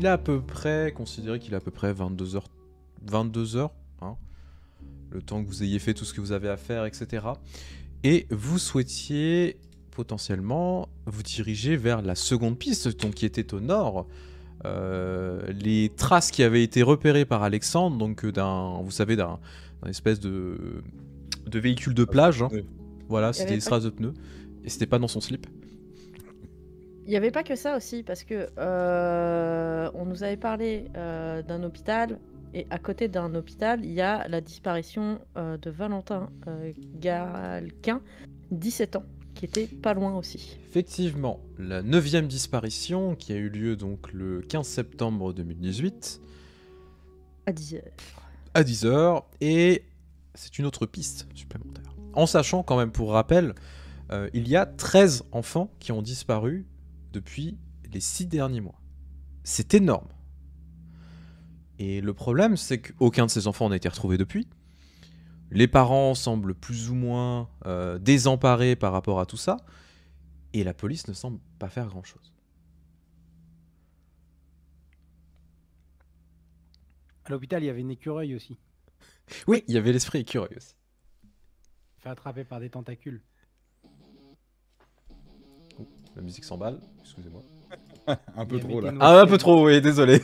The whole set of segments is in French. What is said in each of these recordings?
il est à peu près, considérez qu'il est à peu près 22h, 22h, hein, le temps que vous ayez fait tout ce que vous avez à faire, etc. Et vous souhaitiez potentiellement vous diriger vers la seconde piste, donc qui était au nord. Les traces qui avaient été repérées par Alexandre, donc vous savez, d'un espèce de véhicule de plage. Hein. Voilà, c'était des traces de pneus. Et c'était pas dans son slip. Il n'y avait pas que ça aussi, parce que on nous avait parlé d'un hôpital, et à côté d'un hôpital, il y a la disparition de Valentin Galquin, 17 ans, qui était pas loin aussi. Effectivement, la 9e disparition, qui a eu lieu donc le 15 septembre 2018. À 10h. À 10h, et c'est une autre piste supplémentaire. En sachant quand même, pour rappel, il y a 13 enfants qui ont disparu depuis les 6 derniers mois. C'est énorme. Et le problème, c'est qu'aucun de ces enfants n'a été retrouvé depuis. Les parents semblent plus ou moins désemparés par rapport à tout ça. Et la police ne semble pas faire grand-chose. À l'hôpital, il y avait une écureuil aussi. Oui, il y avait l'esprit écureuil aussi. Fait attraper par des tentacules. Oh, la musique s'emballe, excusez-moi. Un peu trop là. Ah, un peu trop, oui, désolé.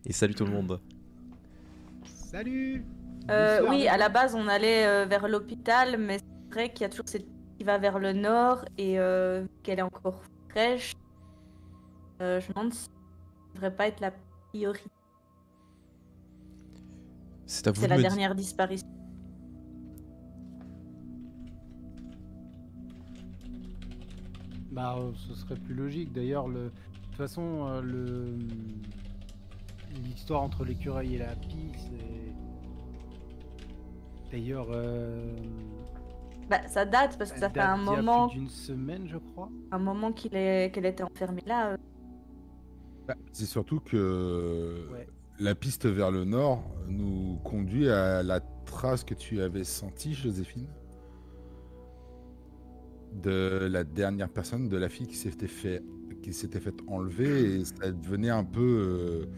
Et salut tout le monde. Salut. Oui, à la base, on allait vers l'hôpital, mais c'est vrai qu'il y a toujours cette qui va vers le nord et qu'elle est encore fraîche. Je me demande si ça ne devrait pas être la priorité. C'est à vous C'est de la me dernière disparition. Bah, ce serait plus logique. D'ailleurs, de toute façon, l'histoire entre l'écureuil et la pie, c'est. D'ailleurs. Bah, ça date parce que ça fait un moment. Plus d'une semaine, je crois. Un moment qu'elle était enfermée là. Bah, c'est surtout que Ouais. la piste vers le nord nous conduit à la trace que tu avais sentie, Joséphine, de la dernière personne, de la fille qui s'était fait enlever, et ça devenait un peu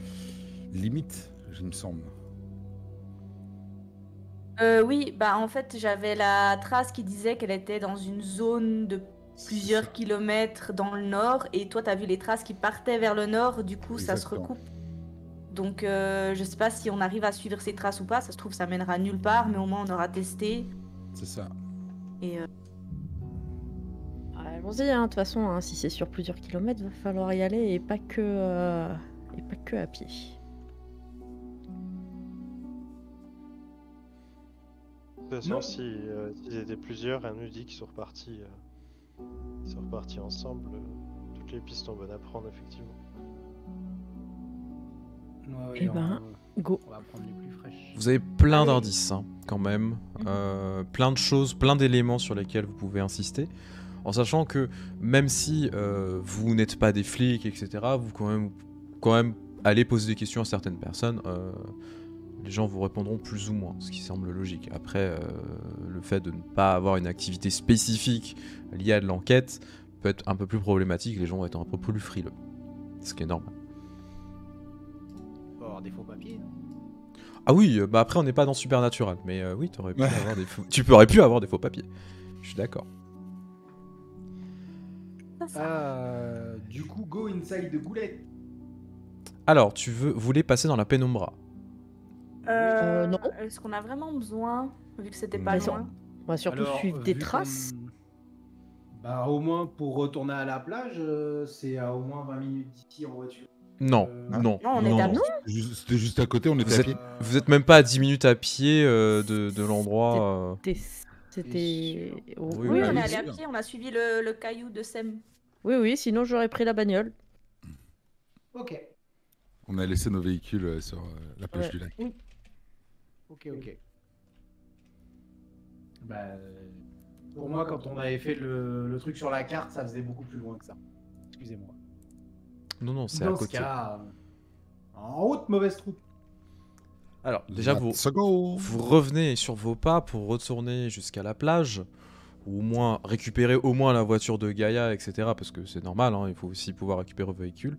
limite, je me semble. Oui, bah en fait j'avais la trace qui disait qu'elle était dans une zone de plusieurs kilomètres dans le nord, et toi t'as vu les traces qui partaient vers le nord, du coup ça se Exactement. recoupe. Donc je sais pas si on arrive à suivre ces traces ou pas, ça se trouve ça mènera nulle part, mais au moins on aura testé. C'est ça. Et Allons-y, hein, de toute façon, hein, si c'est sur plusieurs kilomètres, va falloir y aller et pas que à pied. De toute façon, s'ils étaient plusieurs, elle nous dit qu'ils sont repartis ensemble. Toutes les pistes sont bonnes à prendre, effectivement. Ouais, Eh ben, go. On va prendre les plus fraîches. Vous avez plein d'indices, hein, quand même. Plein de choses, plein d'éléments sur lesquels vous pouvez insister. En sachant que même si vous n'êtes pas des flics, etc., vous quand même allez poser des questions à certaines personnes. Les gens vous répondront plus ou moins, ce qui semble logique. Après, le fait de ne pas avoir une activité spécifique liée à de l'enquête peut être un peu plus problématique. Les gens vont être un peu plus frileux. Ce qui est normal. On va avoir des faux papiers. Hein. Ah oui, bah après on n'est pas dans Supernatural, mais oui, tu aurais pu avoir des faux papiers. Je suis d'accord. Du coup, go inside the goulette. Alors, vous voulez passer dans la pénombra? Non. Est-ce qu'on a vraiment besoin, vu que c'était pas Mais loin? On va surtout suivre des traces. Bah, au moins pour retourner à la plage, c'est à au moins 20 minutes d'ici en voiture. Non, non. Non, on est à pied. C'était juste à côté, on était à pied. Vous êtes même pas à 10 minutes à pied de l'endroit. C'était. Oui, oui, on est oui, allé à pied, on a suivi le caillou de Sem. Oui, sinon j'aurais pris la bagnole. Ok. On a laissé nos véhicules sur la plage du lac. Oui. Ok. Bah, pour moi, quand on avait fait le truc sur la carte, ça faisait beaucoup plus loin que ça. Excusez-moi. Non, c'est à Dans ce côté. cas, en route, mauvaise route. Alors, déjà, vous revenez sur vos pas pour retourner jusqu'à la plage, ou au moins récupérer au moins la voiture de Gaïa, etc. Parce que c'est normal, hein, il faut aussi pouvoir récupérer vos véhicules.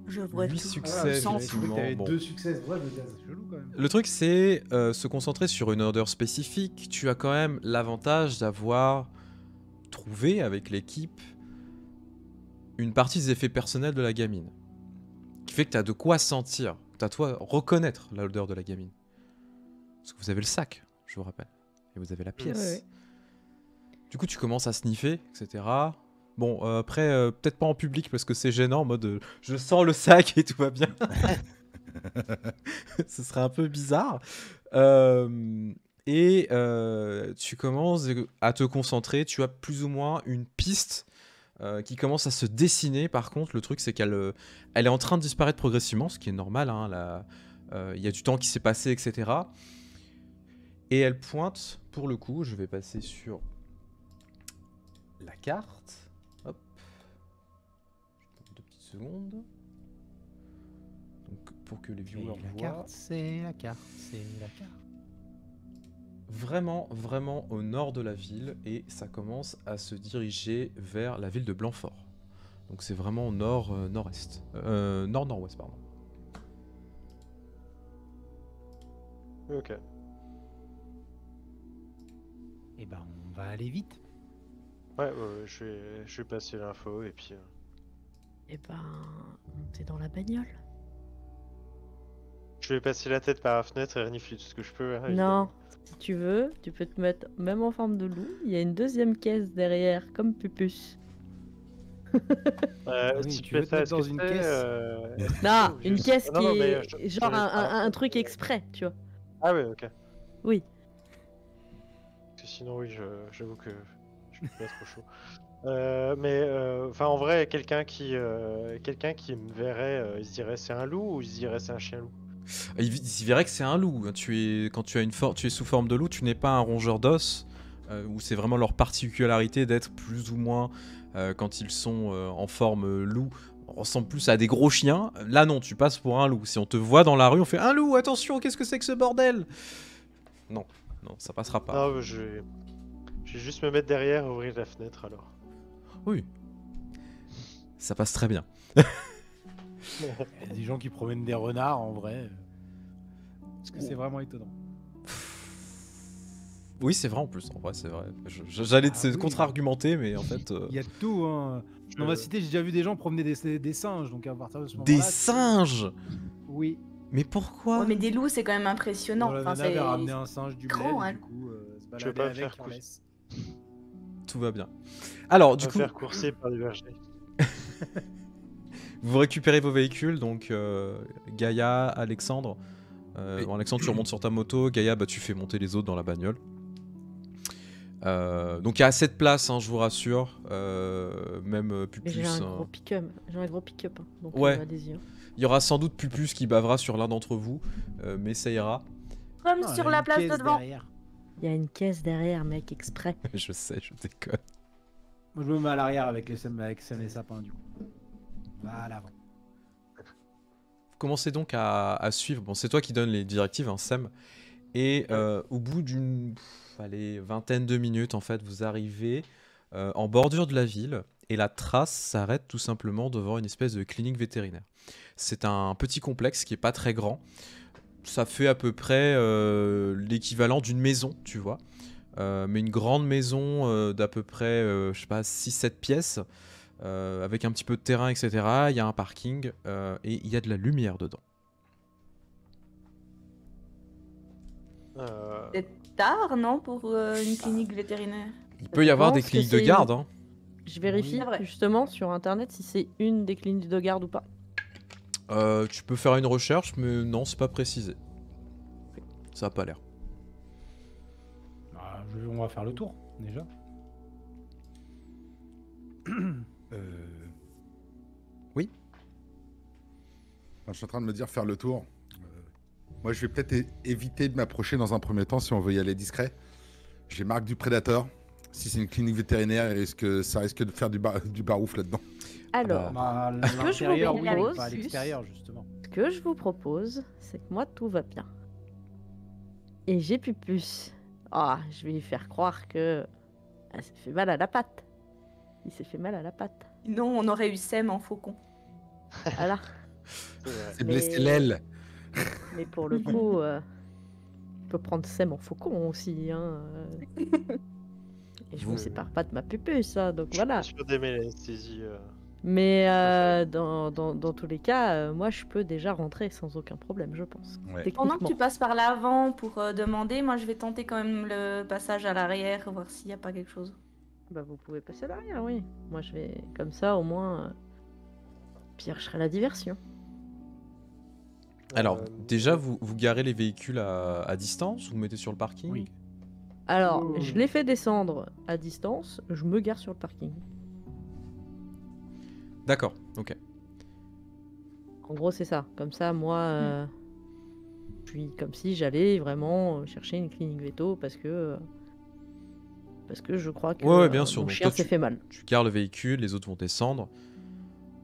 Je vois 8 tout. succès, Sans effectivement. T'avais Bon. 2 succès, ouais, je me disais, c'est chelou quand même. Le truc, c'est se concentrer sur une odeur spécifique. Tu as quand même l'avantage d'avoir trouvé avec l'équipe une partie des effets personnels de la gamine. Qui fait que tu as de quoi sentir, tu as de quoi reconnaître l'odeur de la gamine. Parce que vous avez le sac, je vous rappelle. Et vous avez la pièce. Ouais. Du coup, tu commences à sniffer, etc. Bon, après, peut-être pas en public parce que c'est gênant, en mode je sens le sac et tout va bien. Ce serait un peu bizarre. Tu commences à te concentrer. Tu as plus ou moins une piste qui commence à se dessiner. Par contre, le truc, c'est qu'elle elle est en train de disparaître progressivement, ce qui est normal. Hein, y a du temps qui s'est passé, etc. Et elle pointe, pour le coup, je vais passer sur la carte. Hop. Je prends 2 petites secondes. Donc, pour que les viewers voient. C'est la carte, c'est la carte. Vraiment, vraiment au nord de la ville. Et ça commence à se diriger vers la ville de Blanfort. Donc c'est vraiment au nord, nord-est. Nord-nord-ouest, pardon. Ok. Et ben, on va aller vite. Ouais, je vais passer l'info et puis. Et ben, montez dans la bagnole. Je vais passer la tête par la fenêtre et renifler tout ce que je peux. Hein, Non, évidemment. si tu veux, tu peux te mettre même en forme de loup. Il y a une deuxième caisse derrière, comme Pupus. oui, Si tu tu veux fais te ça, mettre est-ce dans que une c'est, caisse Non, je- une caisse non, qui non, mais, est je genre vais pas- un truc exprès, tu vois. Ah ouais, ok. Oui. Parce que sinon, oui, j'avoue que je suis pas trop chaud. Enfin, en vrai, quelqu'un qui me verrait, il se dirait c'est un loup ou il se dirait c'est un chien-loup? Il verrait que c'est un loup. Quand tu es sous forme de loup, tu n'es pas un rongeur d'os. Où c'est vraiment leur particularité d'être plus ou moins, quand ils sont en forme loup, on ressemble plus à des gros chiens. Là non, tu passes pour un loup. Si on te voit dans la rue, on fait un loup, attention, qu'est-ce que c'est que ce bordel? Non, non, ça passera pas. Non, je vais juste me mettre derrière et ouvrir la fenêtre alors. Oui, ça passe très bien. Il y a des gens qui promènent des renards en vrai. Parce que c'est vraiment étonnant. Oui, c'est vrai en plus. En vrai, c'est vrai. J'allais Ah te oui. contre-argumenter, mais en fait. Il y a de tout. Hein. Dans ma cité, j'ai déjà vu des gens promener des singes. Donc à partir de ce moment-là. Des singes? Oui. Mais pourquoi? Ouais, mais des loups, c'est quand même impressionnant. Dans la Enfin, nana avait c'est ramené un singe du grand, bled, hein. et du coup, se Je vais balader pas me avec faire en coucher. laisse. Tout va bien. Alors, du Du coup, faire courser par des bergers. vous récupérez vos véhicules, donc Gaïa, Alexandre. Oui. Bon, Alexandre, tu remontes sur ta moto. Gaïa, bah, tu fais monter les autres dans la bagnole. Donc il y a assez de place, hein, je vous rassure. Même Mais Pupus. j'ai un gros pick-up. J'ai un gros pick-up. Hein. Donc Ouais. allez-y. Hein. Il y aura sans doute Pupus qui bavera sur l'un d'entre vous, mais ça ira. comme Non, sur il y a la une place caisse de devant. derrière. Il y a une caisse derrière, mec, exprès. Je sais, je déconne. Moi, je me mets à l'arrière avec Sam et Sapin, du coup. Bah, à l'avant. Vous commencez donc à suivre. Bon, c'est toi qui donnes les directives, hein, Sam. Et au bout d'une vingtaine de minutes, en fait, vous arrivez en bordure de la ville et la trace s'arrête tout simplement devant une espèce de clinique vétérinaire. C'est un petit complexe qui est pas très grand. Ça fait à peu près l'équivalent d'une maison, tu vois. Mais une grande maison d'à peu près, je sais pas, 6-7 pièces, avec un petit peu de terrain, etc. Il y a un parking et il y a de la lumière dedans. Euh, Tard, non, pour une clinique vétérinaire? Il peut y avoir pense des que cliniques de c'est garde, hein. Je vérifie Oui. Vrai. justement sur internet si c'est une des cliniques de garde ou pas. Tu peux faire une recherche, mais non, c'est pas précisé. Ça a pas l'air. Bah, on va faire le tour, déjà. Oui. Enfin, je suis en train de me dire faire le tour. Moi, je vais peut-être éviter de m'approcher dans un premier temps si on veut y aller discret. J'ai marque du prédateur. Si c'est une clinique vétérinaire, ça risque de faire du barouf là-dedans. Alors, Bah, à que je vous l'intérieur, oui, propose, pas à l'extérieur, justement. ce que je vous propose, c'est que moi tout va bien. Et j'ai Pupus. Ah, je vais lui faire croire que elle s'est fait mal à la patte. Il s'est fait mal à la patte. Sinon, on aurait eu Sem en faucon. Voilà. C'est vrai. C'est blessé l'aile. Mais pour le coup, on peut prendre Sem en faucon aussi. Hein. Et je Vous- me sépare pas de ma pupuce, hein, donc voilà. Je suis pas sûr d'aimer l'anesthésie. Mais préférée. dans tous les cas, moi je peux déjà rentrer sans aucun problème, je pense. Ouais. Pendant que Techniquement. tu passes par l'avant pour demander, moi je vais tenter quand même le passage à l'arrière, voir s'il n'y a pas quelque chose. Bah, vous pouvez passer à l'arrière, oui. Moi je vais comme ça, au moins. Pire, je serai la diversion. Alors, Euh, déjà, vous garez les véhicules à distance, vous mettez sur le parking. Oui. Alors, Oh. je les fais descendre à distance, je me gare sur le parking. D'accord, ok. En gros, c'est ça. Comme ça, moi, je suis comme si j'allais vraiment chercher une clinique veto parce que je crois que Ouais, bien sûr. mon Donc, chien toi, s'est fait mal. Tu gares le véhicule, les autres vont descendre.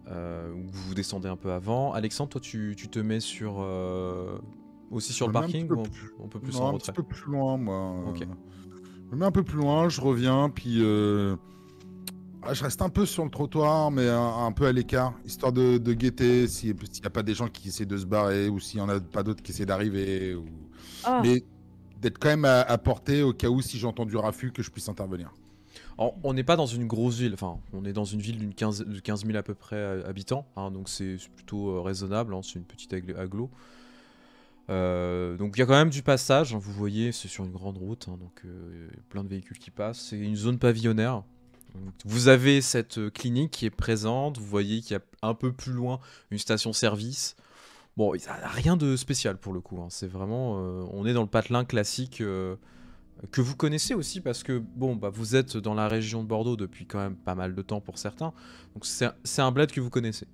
Ou vous descendez un peu avant. Alexandre, toi, tu te mets sur aussi sur Je le me mets un parking petit peu ou plus- on peut plus Non, en un retrait? petit peu plus loin, moi. Ok. Je me mets un peu plus loin, je reviens, puis je reste un peu sur le trottoir, mais un peu à l'écart, histoire de guetter s'il n'y a pas des gens qui essaient de se barrer ou s'il n'y en a pas d'autres qui essaient d'arriver. Ah, Mais d'être quand même à portée au cas où si j'entends du raffut que je puisse intervenir. Alors, on n'est pas dans une grosse ville, enfin, on est dans une ville de 15 000 à peu près habitants, hein, donc c'est plutôt raisonnable, hein, c'est une petite agglo. Donc il y a quand même du passage, hein, vous voyez, c'est sur une grande route, hein, donc plein de véhicules qui passent. C'est une zone pavillonnaire. Donc, vous avez cette clinique qui est présente, vous voyez qu'il y a un peu plus loin une station-service. Bon, il n'y a rien de spécial pour le coup, hein, c'est vraiment, on est dans le patelin classique que vous connaissez aussi parce que bon, bah, vous êtes dans la région de Bordeaux depuis quand même pas mal de temps pour certains, donc c'est un bled que vous connaissez.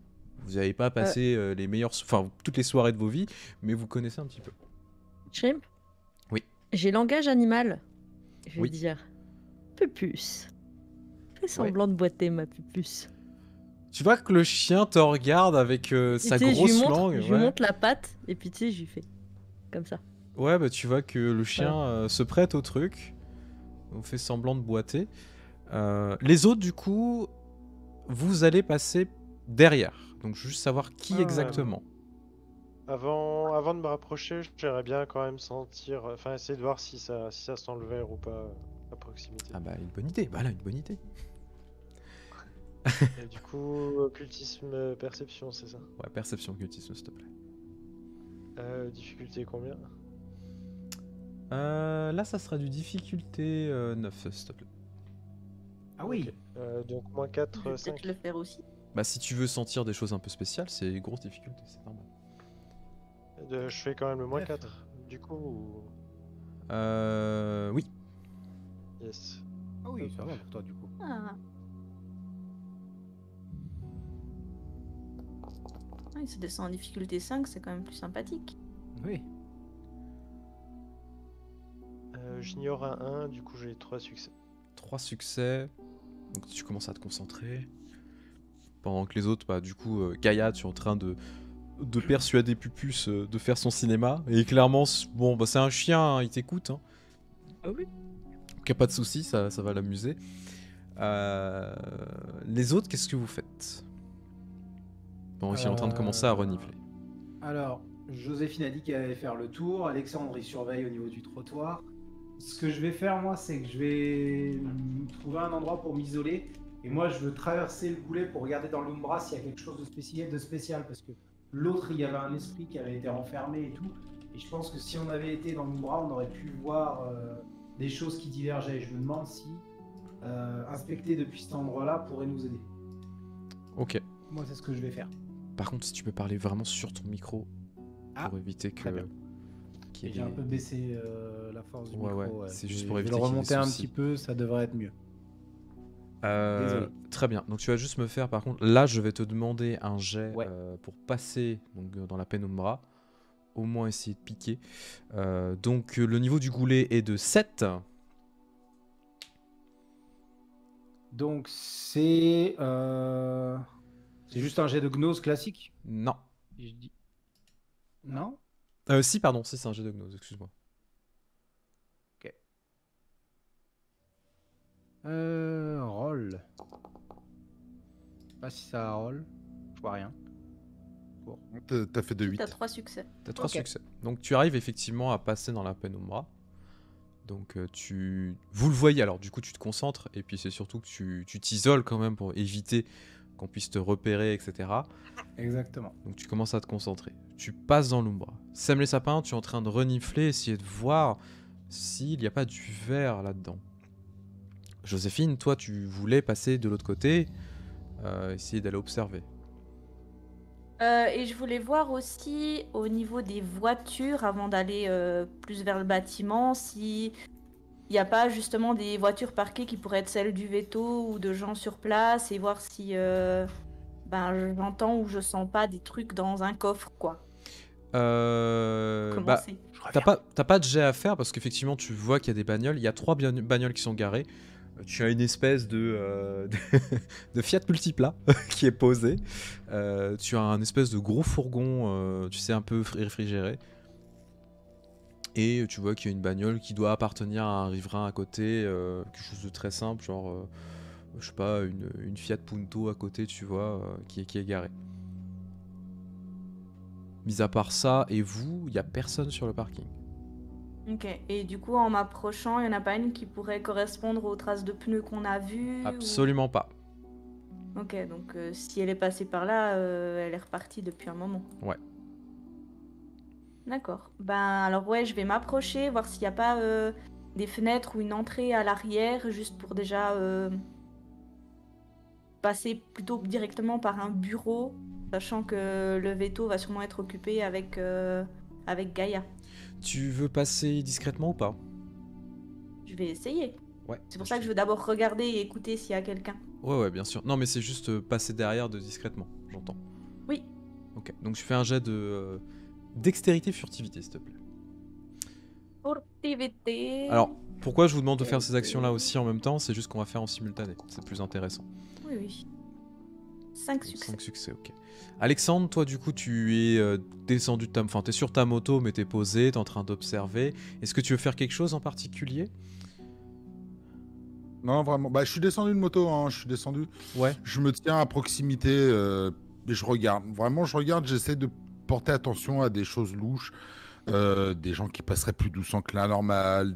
Vous n'avez pas passé les meilleures, enfin toutes les soirées de vos vies, mais vous connaissez un petit peu. Shrimp. Oui. J'ai langage animal. Je vais Oui. dire Pupus. Fais semblant de boiter, ma Pupus. Tu vois que le chien te regarde avec sa Et tu sais, grosse je lui montre, langue. je lui montre la patte, et puis tu sais, je lui fais comme ça. Ouais, bah tu vois que le chien se prête au truc. On fait semblant de boiter. Les autres, du coup, vous allez passer derrière. Donc juste savoir qui Ah. exactement. Avant de me rapprocher, j'aimerais bien quand même sentir, enfin essayer de voir si ça sent le verre ou pas à proximité. Ah bah une bonne idée. Voilà, une bonne idée. Et du coup, occultisme, perception, c'est ça. Ouais, perception occultisme, s'il te plaît. Difficulté combien? Là, ça sera du difficulté 9, s'il te plaît. Ah oui. Ok. Donc moins Je 4, vais 5. peut-être le faire aussi. Bah si tu veux sentir des choses un peu spéciales, c'est grosse difficulté, c'est normal. Je fais quand même le moins Bref. 4. Du coup, Oui. yes. Ah oui, ça va pour toi du coup. Ah. Il se descend en difficulté 5, c'est quand même plus sympathique. Oui. J'ignore un 1, du coup j'ai 3 succès. 3 succès. Donc tu commences à te concentrer. Pendant que les autres, bah du coup, Gaïa, tu es en train de persuader Pupus de faire son cinéma. Et clairement, bon, bah c'est un chien, hein, il t'écoute. Hein. Ah oui. Donc y a pas de souci, ça va l'amuser. Les autres, qu'est-ce que vous faites? Pendant qu'il est en train de commencer à renifler. Alors, Joséphine a dit qu'elle allait faire le tour. Alexandre, il surveille au niveau du trottoir. Ce que je vais faire, moi, c'est que je vais trouver un endroit pour m'isoler. Et moi, je veux traverser le goulet pour regarder dans l'Umbra s'il y a quelque chose de spécial. Parce que l'autre, il y avait un esprit qui avait été renfermé et tout. Et je pense que si on avait été dans l'Umbra, on aurait pu voir des choses qui divergeaient. Je me demande si inspecter depuis cet endroit-là pourrait nous aider. Ok. Moi, c'est ce que je vais faire. Par contre, si tu peux parler vraiment sur ton micro Ah, pour éviter que très bien. qu'il y ait J'ai un des- peu baissé la force du Ouais, micro. ouais, c'est Je juste vais- pour je vais éviter le qu'il y ait des remonter un soucis. petit peu, ça devrait être mieux. Désolé. Très bien. Donc tu vas juste me faire, par contre, là, je vais te demander un jet Ouais. pour passer donc, dans la pénombra. Au moins essayer de piquer. Donc le niveau du goulet est de 7. Donc c'est juste un jet de gnose classique. Non. Si je dis non. Si, pardon, si c'est un jet de gnose, excuse-moi. Roll. Je sais pas si ça roll. Je vois rien. pour. T'as fait de 8. T'as 3 succès. T'as 3 Ok. succès. Donc tu arrives effectivement à passer dans la pénombra. Donc vous le voyez, alors du coup tu te concentres et puis c'est surtout que tu t'isoles quand même pour éviter qu'on puisse te repérer, etc. Exactement. Donc tu commences à te concentrer. Tu passes dans l'Umbra. Sème les sapins, tu es en train de renifler, essayer de voir s'il n'y a pas du verre là-dedans. Joséphine, toi tu voulais passer de l'autre côté, essayer d'aller observer. Et je voulais voir aussi au niveau des voitures, avant d'aller plus vers le bâtiment, si il n'y a pas justement des voitures parquées qui pourraient être celles du veto ou de gens sur place, et voir si j'entends ou je sens pas des trucs dans un coffre, quoi. Comment Bah, c'est? t'as pas de jet à faire parce qu'effectivement tu vois qu'il y a des bagnoles. Il y a 3 bagnoles qui sont garées. Tu as une espèce de Fiat Multipla qui est posée. Tu as un espèce de gros fourgon, tu sais, un peu réfrigéré. Et tu vois qu'il y a une bagnole qui doit appartenir à un riverain à côté, quelque chose de très simple, genre, je sais pas, une Fiat Punto à côté, tu vois, qui est garée. Mis à part ça et vous, il y a personne sur le parking. Ok, et du coup, en m'approchant, il n'y en a pas une qui pourrait correspondre aux traces de pneus qu'on a vues ou- Absolument pas. Ok, donc si elle est passée par là, elle est repartie depuis un moment. Ouais. D'accord. Ben alors ouais, je vais m'approcher, voir s'il n'y a pas des fenêtres ou une entrée à l'arrière, juste pour déjà passer plutôt directement par un bureau, sachant que le veto va sûrement être occupé avec Gaïa. Tu veux passer discrètement ou pas? Je vais essayer. Ouais. C'est pour ça que je veux d'abord regarder et écouter s'il y a quelqu'un. Ouais, bien sûr. Non, mais c'est juste passer derrière discrètement, j'entends. Oui. Ok, donc tu fais un jet de dextérité furtivité, s'il te plaît. Furtivité. Alors, pourquoi je vous demande de faire ces actions-là aussi en même temps? C'est juste qu'on va faire en simultané, c'est plus intéressant. Oui, oui. 5 succès. 5 succès, ok. Alexandre, toi du coup tu es descendu de ta... Enfin, t'es sur ta moto mais t'es posé, t'es en train d'observer. Est-ce que tu veux faire quelque chose en particulier? Non, vraiment. Bah, je suis descendu de moto, hein, je suis descendu. Ouais. Je me tiens à proximité et je regarde. Vraiment, je regarde, j'essaie de porter attention à des choses louches. Des gens qui passeraient plus doucement que la normale,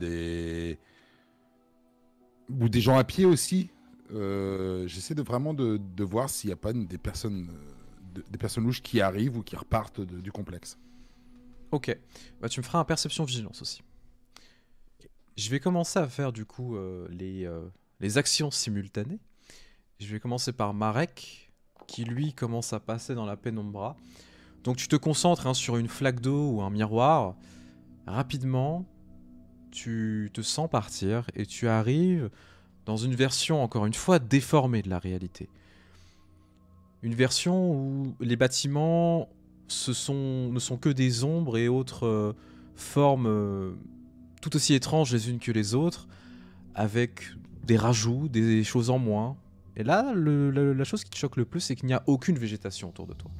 ou des gens à pied aussi. J'essaie vraiment de voir s'il n'y a pas des personnes louches qui arrivent ou qui repartent du complexe. Ok. Bah tu me feras un perception vigilance aussi. Je vais commencer à faire du coup les actions simultanées. Je vais commencer par Marek, qui lui commence à passer dans la pénombra. Donc tu te concentres sur une flaque d'eau ou un miroir. Rapidement, tu te sens partir et tu arrives dans une version, encore une fois, déformée de la réalité. Une version où les bâtiments ne sont que des ombres et autres formes tout aussi étranges les unes que les autres, avec des rajouts, des choses en moins. Et là, la chose qui te choque le plus, c'est qu'il n'y a aucune végétation autour de toi.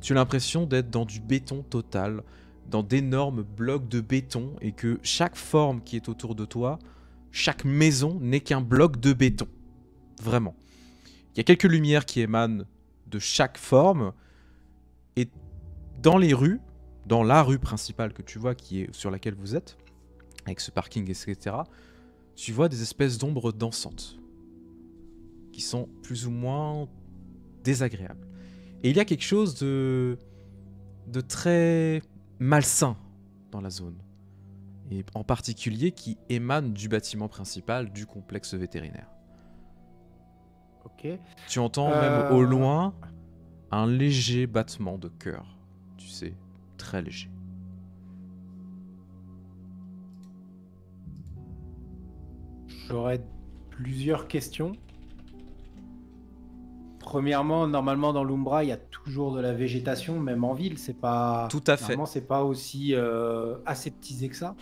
Tu as l'impression d'être dans du béton total, dans d'énormes blocs de béton, et que chaque forme qui est autour de toi, chaque maison n'est qu'un bloc de béton. Vraiment. Il y a quelques lumières qui émanent de chaque forme, et dans les rues, dans la rue principale que tu vois, qui est sur laquelle vous êtes, avec ce parking, etc., tu vois des espèces d'ombres dansantes, qui sont plus ou moins désagréables. Et il y a quelque chose de très malsain dans la zone, et en particulier qui émane du bâtiment principal du complexe vétérinaire. Ok. Tu entends même au loin un léger battement de cœur, tu sais, très léger. J'aurais plusieurs questions. Premièrement, normalement dans l'Umbra, il y a toujours de la végétation, même en ville. C'est pas. Tout à fait. Normalement, c'est pas aussi aseptisé que ça.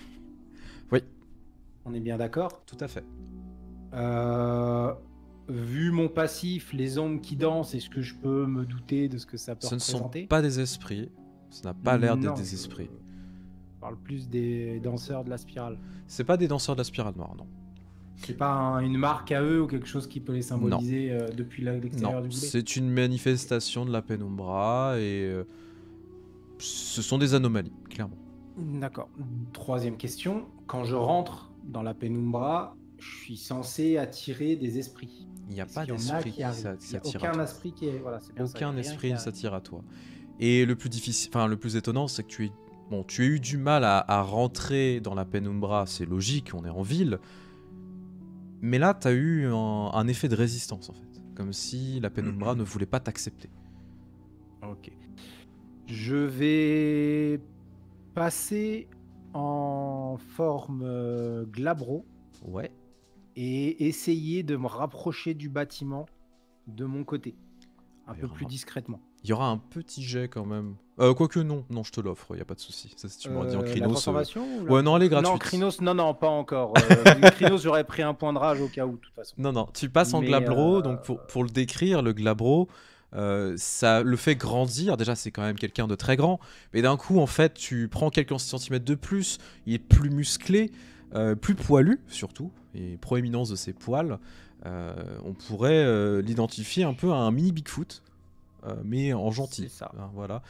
Oui. On est bien d'accord. Tout à fait. Vu mon passif, les ombres qui dansent, est-ce que je peux me douter de ce que ça peut Ce ne sont représenter? pas des esprits. Ça n'a pas l'air d'être Non, des je esprits. parle plus des danseurs de la spirale. C'est pas des danseurs de la spirale noire, non. C'est pas une marque à eux ou quelque chose qui peut les symboliser depuis l'extérieur Non, du boulet? c'est une manifestation de la pénombra et ce sont des anomalies, clairement. D'accord. Troisième question. Quand je rentre dans la pénumbra, je suis censé attirer des esprits. Il n'y a Est-ce pas qu'il y en a d'esprit qui qui arrivent? Il y a s'attire à aucun toi. esprit qui est... Voilà, c'est bien ça, il y a Aucun rien esprit qui ne arrive. s'attire à toi. Et le plus difficile, enfin le plus étonnant, c'est que tu as eu du mal à rentrer dans la pénumbra, c'est logique, on est en ville. Mais là, tu as eu un effet de résistance en fait, comme si la pénumbra ne voulait pas t'accepter. Ok. Je vais passer en forme glabro Ouais. et essayer de me rapprocher du bâtiment de mon côté, un Il y peu aura plus discrètement. Il y aura un petit jet quand même. Quoique non, je te l'offre, il n'y a pas de souci. Ça, si tu m'aurais dit en La Krynos. transformation ou Ouais, non, elle est Non, gratuite. Krynos, non, pas encore. Krynos, j'aurais pris un point de rage au cas où, de toute façon. Non, tu passes en Mais, glabro, donc pour le décrire, le glabro, ça le fait grandir. Déjà, c'est quand même quelqu'un de très grand. Mais d'un coup, en fait, tu prends quelques centimètres de plus, il est plus musclé, plus poilu surtout, et proéminence de ses poils. On pourrait l'identifier un peu à un mini Bigfoot, mais en gentil. C'est ça. Hein, voilà.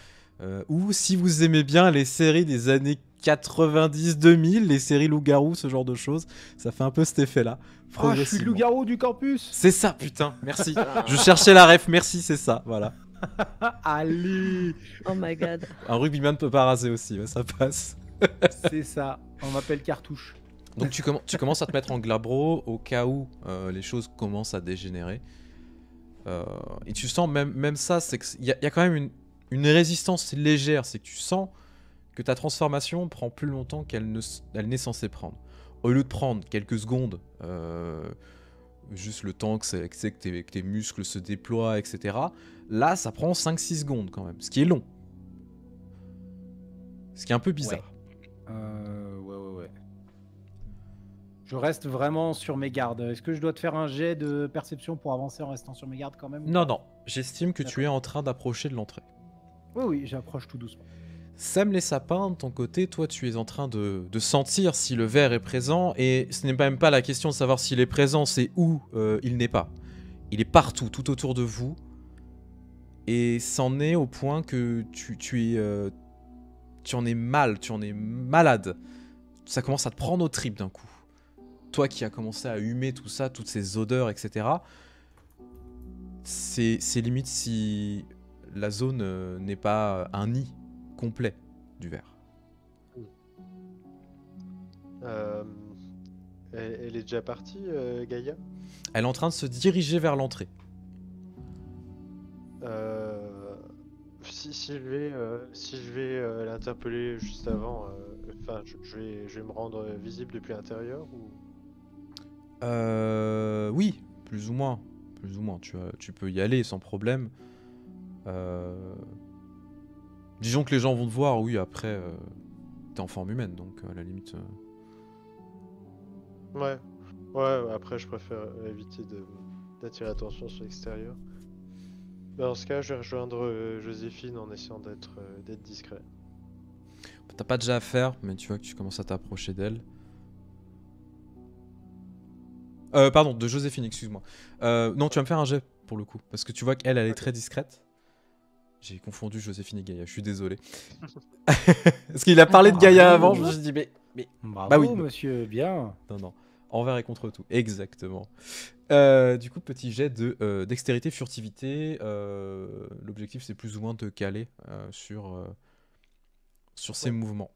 Ou si vous aimez bien les séries des années 90-2000, les séries loup-garou, ce genre de choses, ça fait un peu cet effet-là. Ah, je suis le progressivement. loup-garou du campus. C'est ça, putain, merci. Je cherchais la ref, merci, c'est ça, voilà. Allez, Oh my god. Un rugbyman peut pas raser aussi, ouais, ça passe. c'est ça. On m'appelle Cartouche. Donc tu commences à te mettre en glabro au cas où les choses commencent à dégénérer. Et tu sens même ça, c'est qu'il y a quand même une résistance légère, c'est que tu sens que ta transformation prend plus longtemps qu'elle n'est censée prendre. Au lieu de prendre quelques secondes, juste le temps que tes muscles se déploient, etc. Là, ça prend 5-6 secondes quand même, ce qui est long. Ce qui est un peu bizarre. Ouais. Je reste vraiment sur mes gardes. Est-ce que je dois te faire un jet de perception pour avancer en restant sur mes gardes quand même? Non, j'estime que tu es en train d'approcher de l'entrée. Oui, j'approche tout doucement. Sème les sapins, de ton côté, toi tu es en train de sentir si le ver est présent, et ce n'est même pas la question de savoir s'il est présent, c'est où il n'est pas. Il est partout, tout autour de vous, et c'en est au point que tu en es mal, tu en es malade. Ça commence à te prendre aux tripes d'un coup. Toi qui as commencé à humer tout ça, toutes ces odeurs, etc. C'est limite si la zone n'est pas un nid complet du ver. Elle est déjà partie, Gaïa? Elle est en train de se diriger vers l'entrée. Si je vais l'interpeller juste avant, je vais me rendre visible depuis l'intérieur ou... Oui, plus ou moins. Tu peux y aller sans problème. Disons que les gens vont te voir, oui, après, t'es en forme humaine, donc à la limite... Ouais, après je préfère éviter d'attirer l'attention sur l'extérieur. Dans ce cas, je vais rejoindre Joséphine en essayant d'être discret. T'as pas déjà à faire, mais tu vois que tu commences à t'approcher d'elle. Pardon, de Joséphine, excuse-moi. Non, tu vas me faire un jet, pour le coup, parce que tu vois qu'elle, elle est très discrète. J'ai confondu Joséphine et Gaïa, je suis désolé. Parce qu'il a parlé de Gaïa avant, je me suis dit, mais... Bravo, Bah oui, monsieur, bien. Non. Envers et contre tout, exactement. Du coup, petit jet de dextérité, furtivité. L'objectif, c'est plus ou moins de caler sur ses mouvements.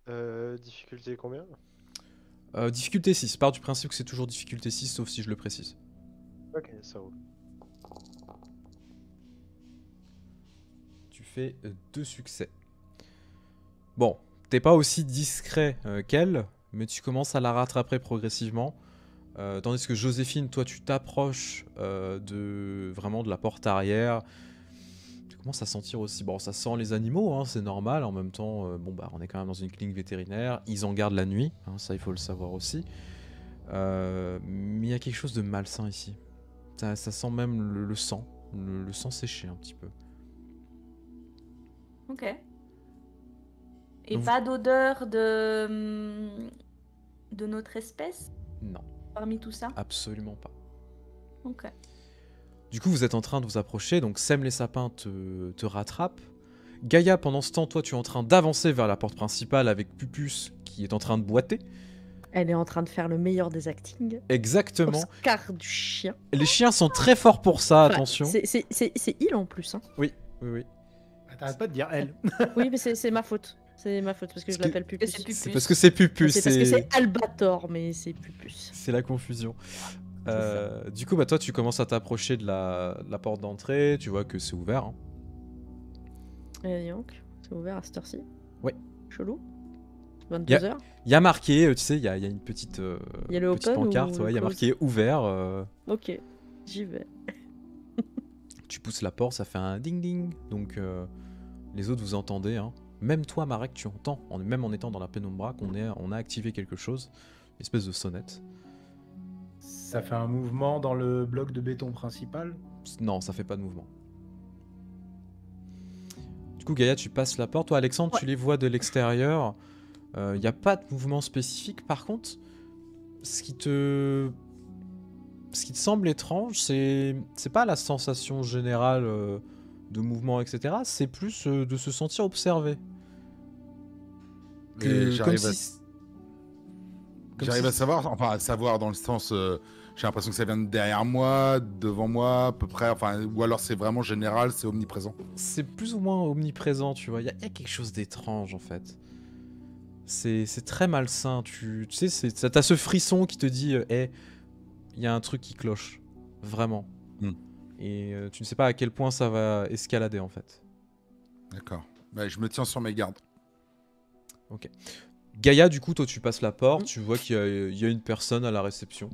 Difficulté combien? Difficulté 6. Part du principe que c'est toujours difficulté 6, sauf si je le précise. Ok, ça roule. Tu fais 2 succès. Bon, t'es pas aussi discret qu'elle, mais tu commences à la rattraper progressivement. Tandis que Joséphine, toi, tu t'approches vraiment de la porte arrière. Tu commences à sentir aussi... Bon, ça sent les animaux, hein, c'est normal. En même temps, on est quand même dans une clinique vétérinaire. Ils en gardent la nuit, hein, ça, il faut le savoir aussi. Mais il y a quelque chose de malsain ici. Ça sent même le sang. Le sang séché un petit peu. Ok. Et Donc, pas d'odeur de notre espèce Non, parmi tout ça? absolument pas. Ok. Du coup, vous êtes en train de vous approcher, donc Sème les sapins te rattrape. Gaïa, pendant ce temps, toi, tu es en train d'avancer vers la porte principale avec Pupus qui est en train de boiter. Elle est en train de faire le meilleur des actings. Exactement. Oscar du chien. Les chiens sont très forts pour ça, Enfin, attention. c'est il en plus. Hein. Oui, oui, oui. T'arrêtes pas de dire elle. Oui, mais c'est ma faute. C'est ma faute parce que je Parce que- l'appelle Pupus. c'est Pupus. C'est parce que c'est Pupus. C'est parce que c'est Albator, mais c'est Pupus. C'est la confusion. C'est Du coup, bah, toi, tu commences à t'approcher de la porte d'entrée. Tu vois que c'est ouvert. Hein. Et donc, c'est ouvert à cette heure-ci. Ouais. Chelou. 22h. Il y a marqué, tu sais, il y a une petite, Il y a le petite open pancarte. ou Ouais, il y a close marqué ouvert. Ok, j'y vais. Tu pousses la porte, ça fait un ding ding. Donc, les autres, vous entendez. Hein. Même toi, Marek, tu entends, même en étant dans la pénombra, on a activé quelque chose. Une espèce de sonnette. Ça fait un mouvement dans le bloc de béton principal. Non, ça fait pas de mouvement. Du coup, Gaïa, tu passes la porte. Toi, Alexandre, tu les vois de l'extérieur. Il n'y a pas de mouvement spécifique. Par contre, ce qui te semble étrange, c'est pas la sensation générale de mouvement, etc. C'est plus de se sentir observé. Et j'arrive comme J'arrive si- à savoir, enfin à savoir dans le sens, j'ai l'impression que ça vient de derrière moi, devant moi, à peu près, enfin, ou alors c'est vraiment général, c'est omniprésent. C'est plus ou moins omniprésent, tu vois. Il y a quelque chose d'étrange, en fait. C'est très malsain. Tu sais, t'as ce frisson qui te dit hey, il y a un truc qui cloche. Vraiment. Et tu ne sais pas à quel point ça va escalader, en fait. D'accord. Bah, je me tiens sur mes gardes. Ok. Gaïa, du coup, toi, tu passes la porte, tu vois qu'il y a une personne à la réception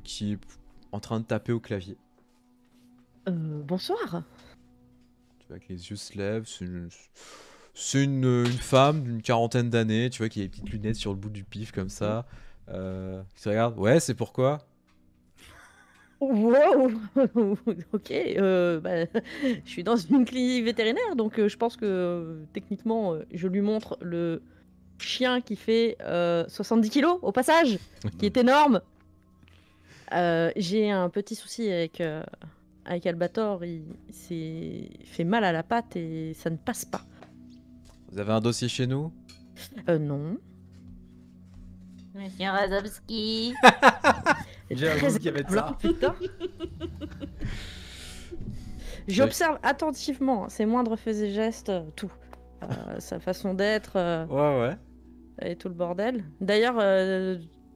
qui est en train de taper au clavier. Bonsoir. Tu vois que les yeux se lèvent. C'est une femme d'une quarantaine d'années, tu vois, qui a des petites lunettes sur le bout du pif, comme ça. Qui te regarde. Ouais, c'est pourquoi? Wow. Ok. Bah, je suis dans une clinique vétérinaire, donc je pense que techniquement, je lui montre le chien qui fait 70 kilos au passage, qui est énorme. J'ai un petit souci avec Albator, il s'est fait mal à la patte et ça ne passe pas. Vous avez un dossier chez nous? Non. Monsieur Razowski. J'ai un Très doute qu'il y avait de ça. putain. J'observe attentivement ses moindres faits et gestes, tout. Sa façon d'être Ouais. et tout le bordel. D'ailleurs,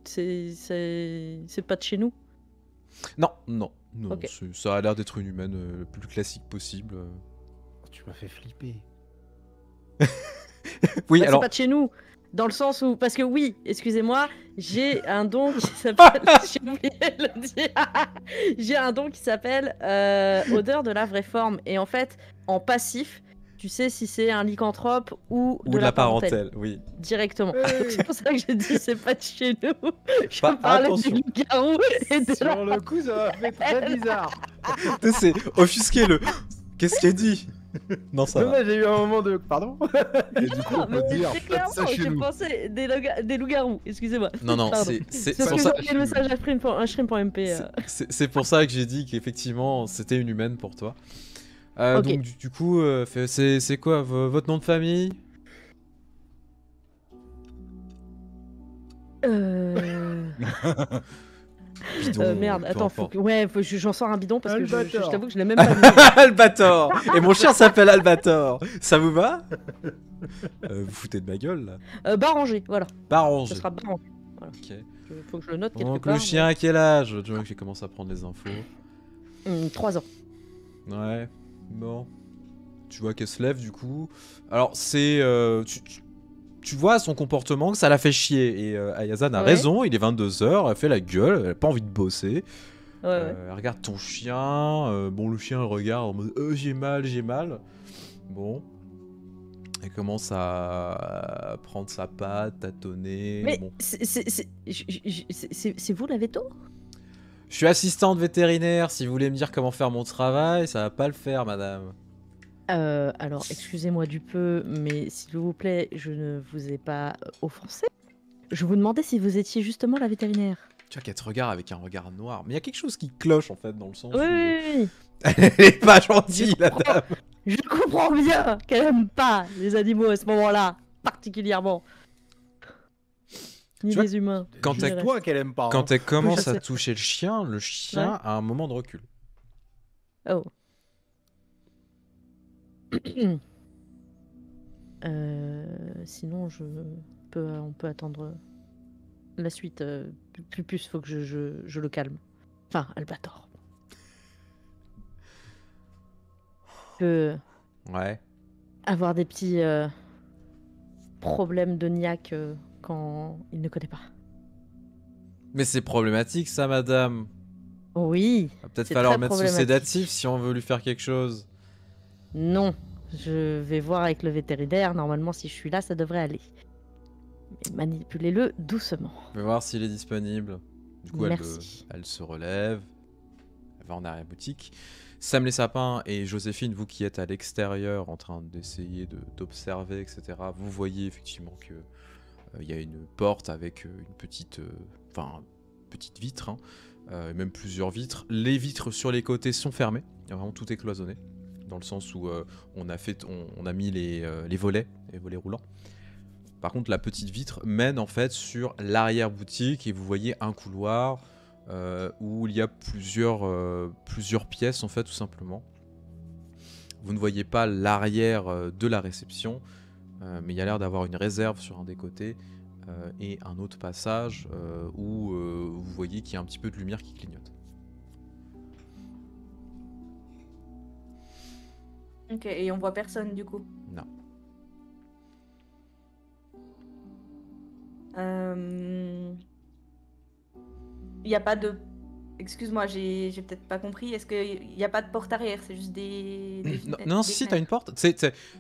c'est pas de chez nous. Non. Ok. Ça a l'air d'être une humaine le plus classique possible. Tu m'as fait flipper. Oui, Bah, alors. c'est pas de chez nous, dans le sens où... Parce que oui, excusez-moi, j'ai un don qui s'appelle... J'ai oublié de le dire. J'ai un don qui s'appelle Odeur de la vraie forme. Et en fait, en passif, tu sais si c'est un lycanthrope ou Ou de la parentèle, oui. directement. Donc c'est pour ça que j'ai dit c'est pas de chez nous. Je Pas- parlais attention. du loup-garou et de la... Sur le coup, ça m'a fait très bizarre. Tu sais, c'est offusqué le. Qu'est-ce qu'elle dit? Non, ça va. Ouais, j'ai eu un moment de. Pardon. Et du coup, on Mais peut dire, c'est faites clairement, ça chez j'ai nous. pensé des loups-garous, excusez-moi. Non, Pardon. c'est Sauf pour que ça. j'ai envoyé le message à Shrimp.mp. C'est pour ça que j'ai dit qu'effectivement c'était une humaine pour toi. Ok. Donc du coup, c'est quoi votre nom de famille? Bidon, Merde, peu attends, importe. j'en sors un bidon parce que je Albator. t'avoue que je l'ai même pas vu. Albator. Et mon chien s'appelle Albator. Ça vous va? Vous foutez de ma gueule là. Barangé, voilà. Barangé. Ce sera barangé. Ok. Faut que je le note quelque Donc part. le chien à quel âge? Tu vois que j'ai commencé à prendre les infos. 3 ans. Ouais. Bon. Tu vois qu'elle se lève du coup. Alors c'est tu vois à son comportement que ça la fait chier. Et Ayazan a Ouais. raison, il est 22h, elle fait la gueule, elle a pas envie de bosser. Ouais. Elle regarde ton chien. Bon, le chien regarde en mode j'ai mal. Bon. Elle commence à prendre sa patte, tâtonner. Mais Bon. c'est vous la veto? Je suis assistante vétérinaire, si vous voulez me dire comment faire mon travail, ça va pas le faire, madame. Alors, excusez-moi du peu, mais s'il vous plaît, je ne vous ai pas offensé. Je vous demandais si vous étiez justement la vétérinaire. Tu vois qu'elle te regarde avec un regard noir. Mais il y a quelque chose qui cloche en fait dans le sens Oui, où oui, oui. Elle est pas gentille, la comprends. dame. Je comprends bien qu'elle aime pas les animaux à ce moment-là, particulièrement. Ni Tu vois, les humains. quand je t'as- dirais. toi qu'elle aime pas. Quand hein. elle commence je à sais. toucher le chien a un moment de recul. Oh. Sinon, on peut attendre la suite. Plus, faut que je le calme. Enfin, Albator. Peut Ouais. avoir des petits problèmes de niaque quand il ne connaît pas. Mais c'est problématique, ça, madame. Oui, Va peut-être c'est falloir très mettre sous problématique. sédatif si on veut lui faire quelque chose. non. Je vais voir avec le vétérinaire. Normalement, si je suis là, ça devrait aller. Mais manipulez-le doucement. On va voir s'il est disponible. Du coup, Merci. elle se relève. Elle va en arrière-boutique. Sam les sapins et Joséphine, vous qui êtes à l'extérieur en train d'essayer d'observer, etc., vous voyez effectivement que il y a une porte avec une petite vitre, hein, et même plusieurs vitres. Les vitres sur les côtés sont fermées. Vraiment, tout est cloisonné. Dans le sens où on a mis les volets roulants. Par contre, la petite vitre mène en fait sur l'arrière-boutique et vous voyez un couloir où il y a plusieurs pièces en fait, tout simplement. Vous ne voyez pas l'arrière de la réception, mais il y a l'air d'avoir une réserve sur un des côtés et un autre passage où vous voyez qu'il y a un petit peu de lumière qui clignote. Ok, et on voit personne du coup. Non. Il n'y a pas de... Excuse-moi, j'ai peut-être pas compris. Est-ce qu'il n'y a pas de porte arrière? C'est juste des Non, fenêtres- non, des si, t'as fenêtres. une porte.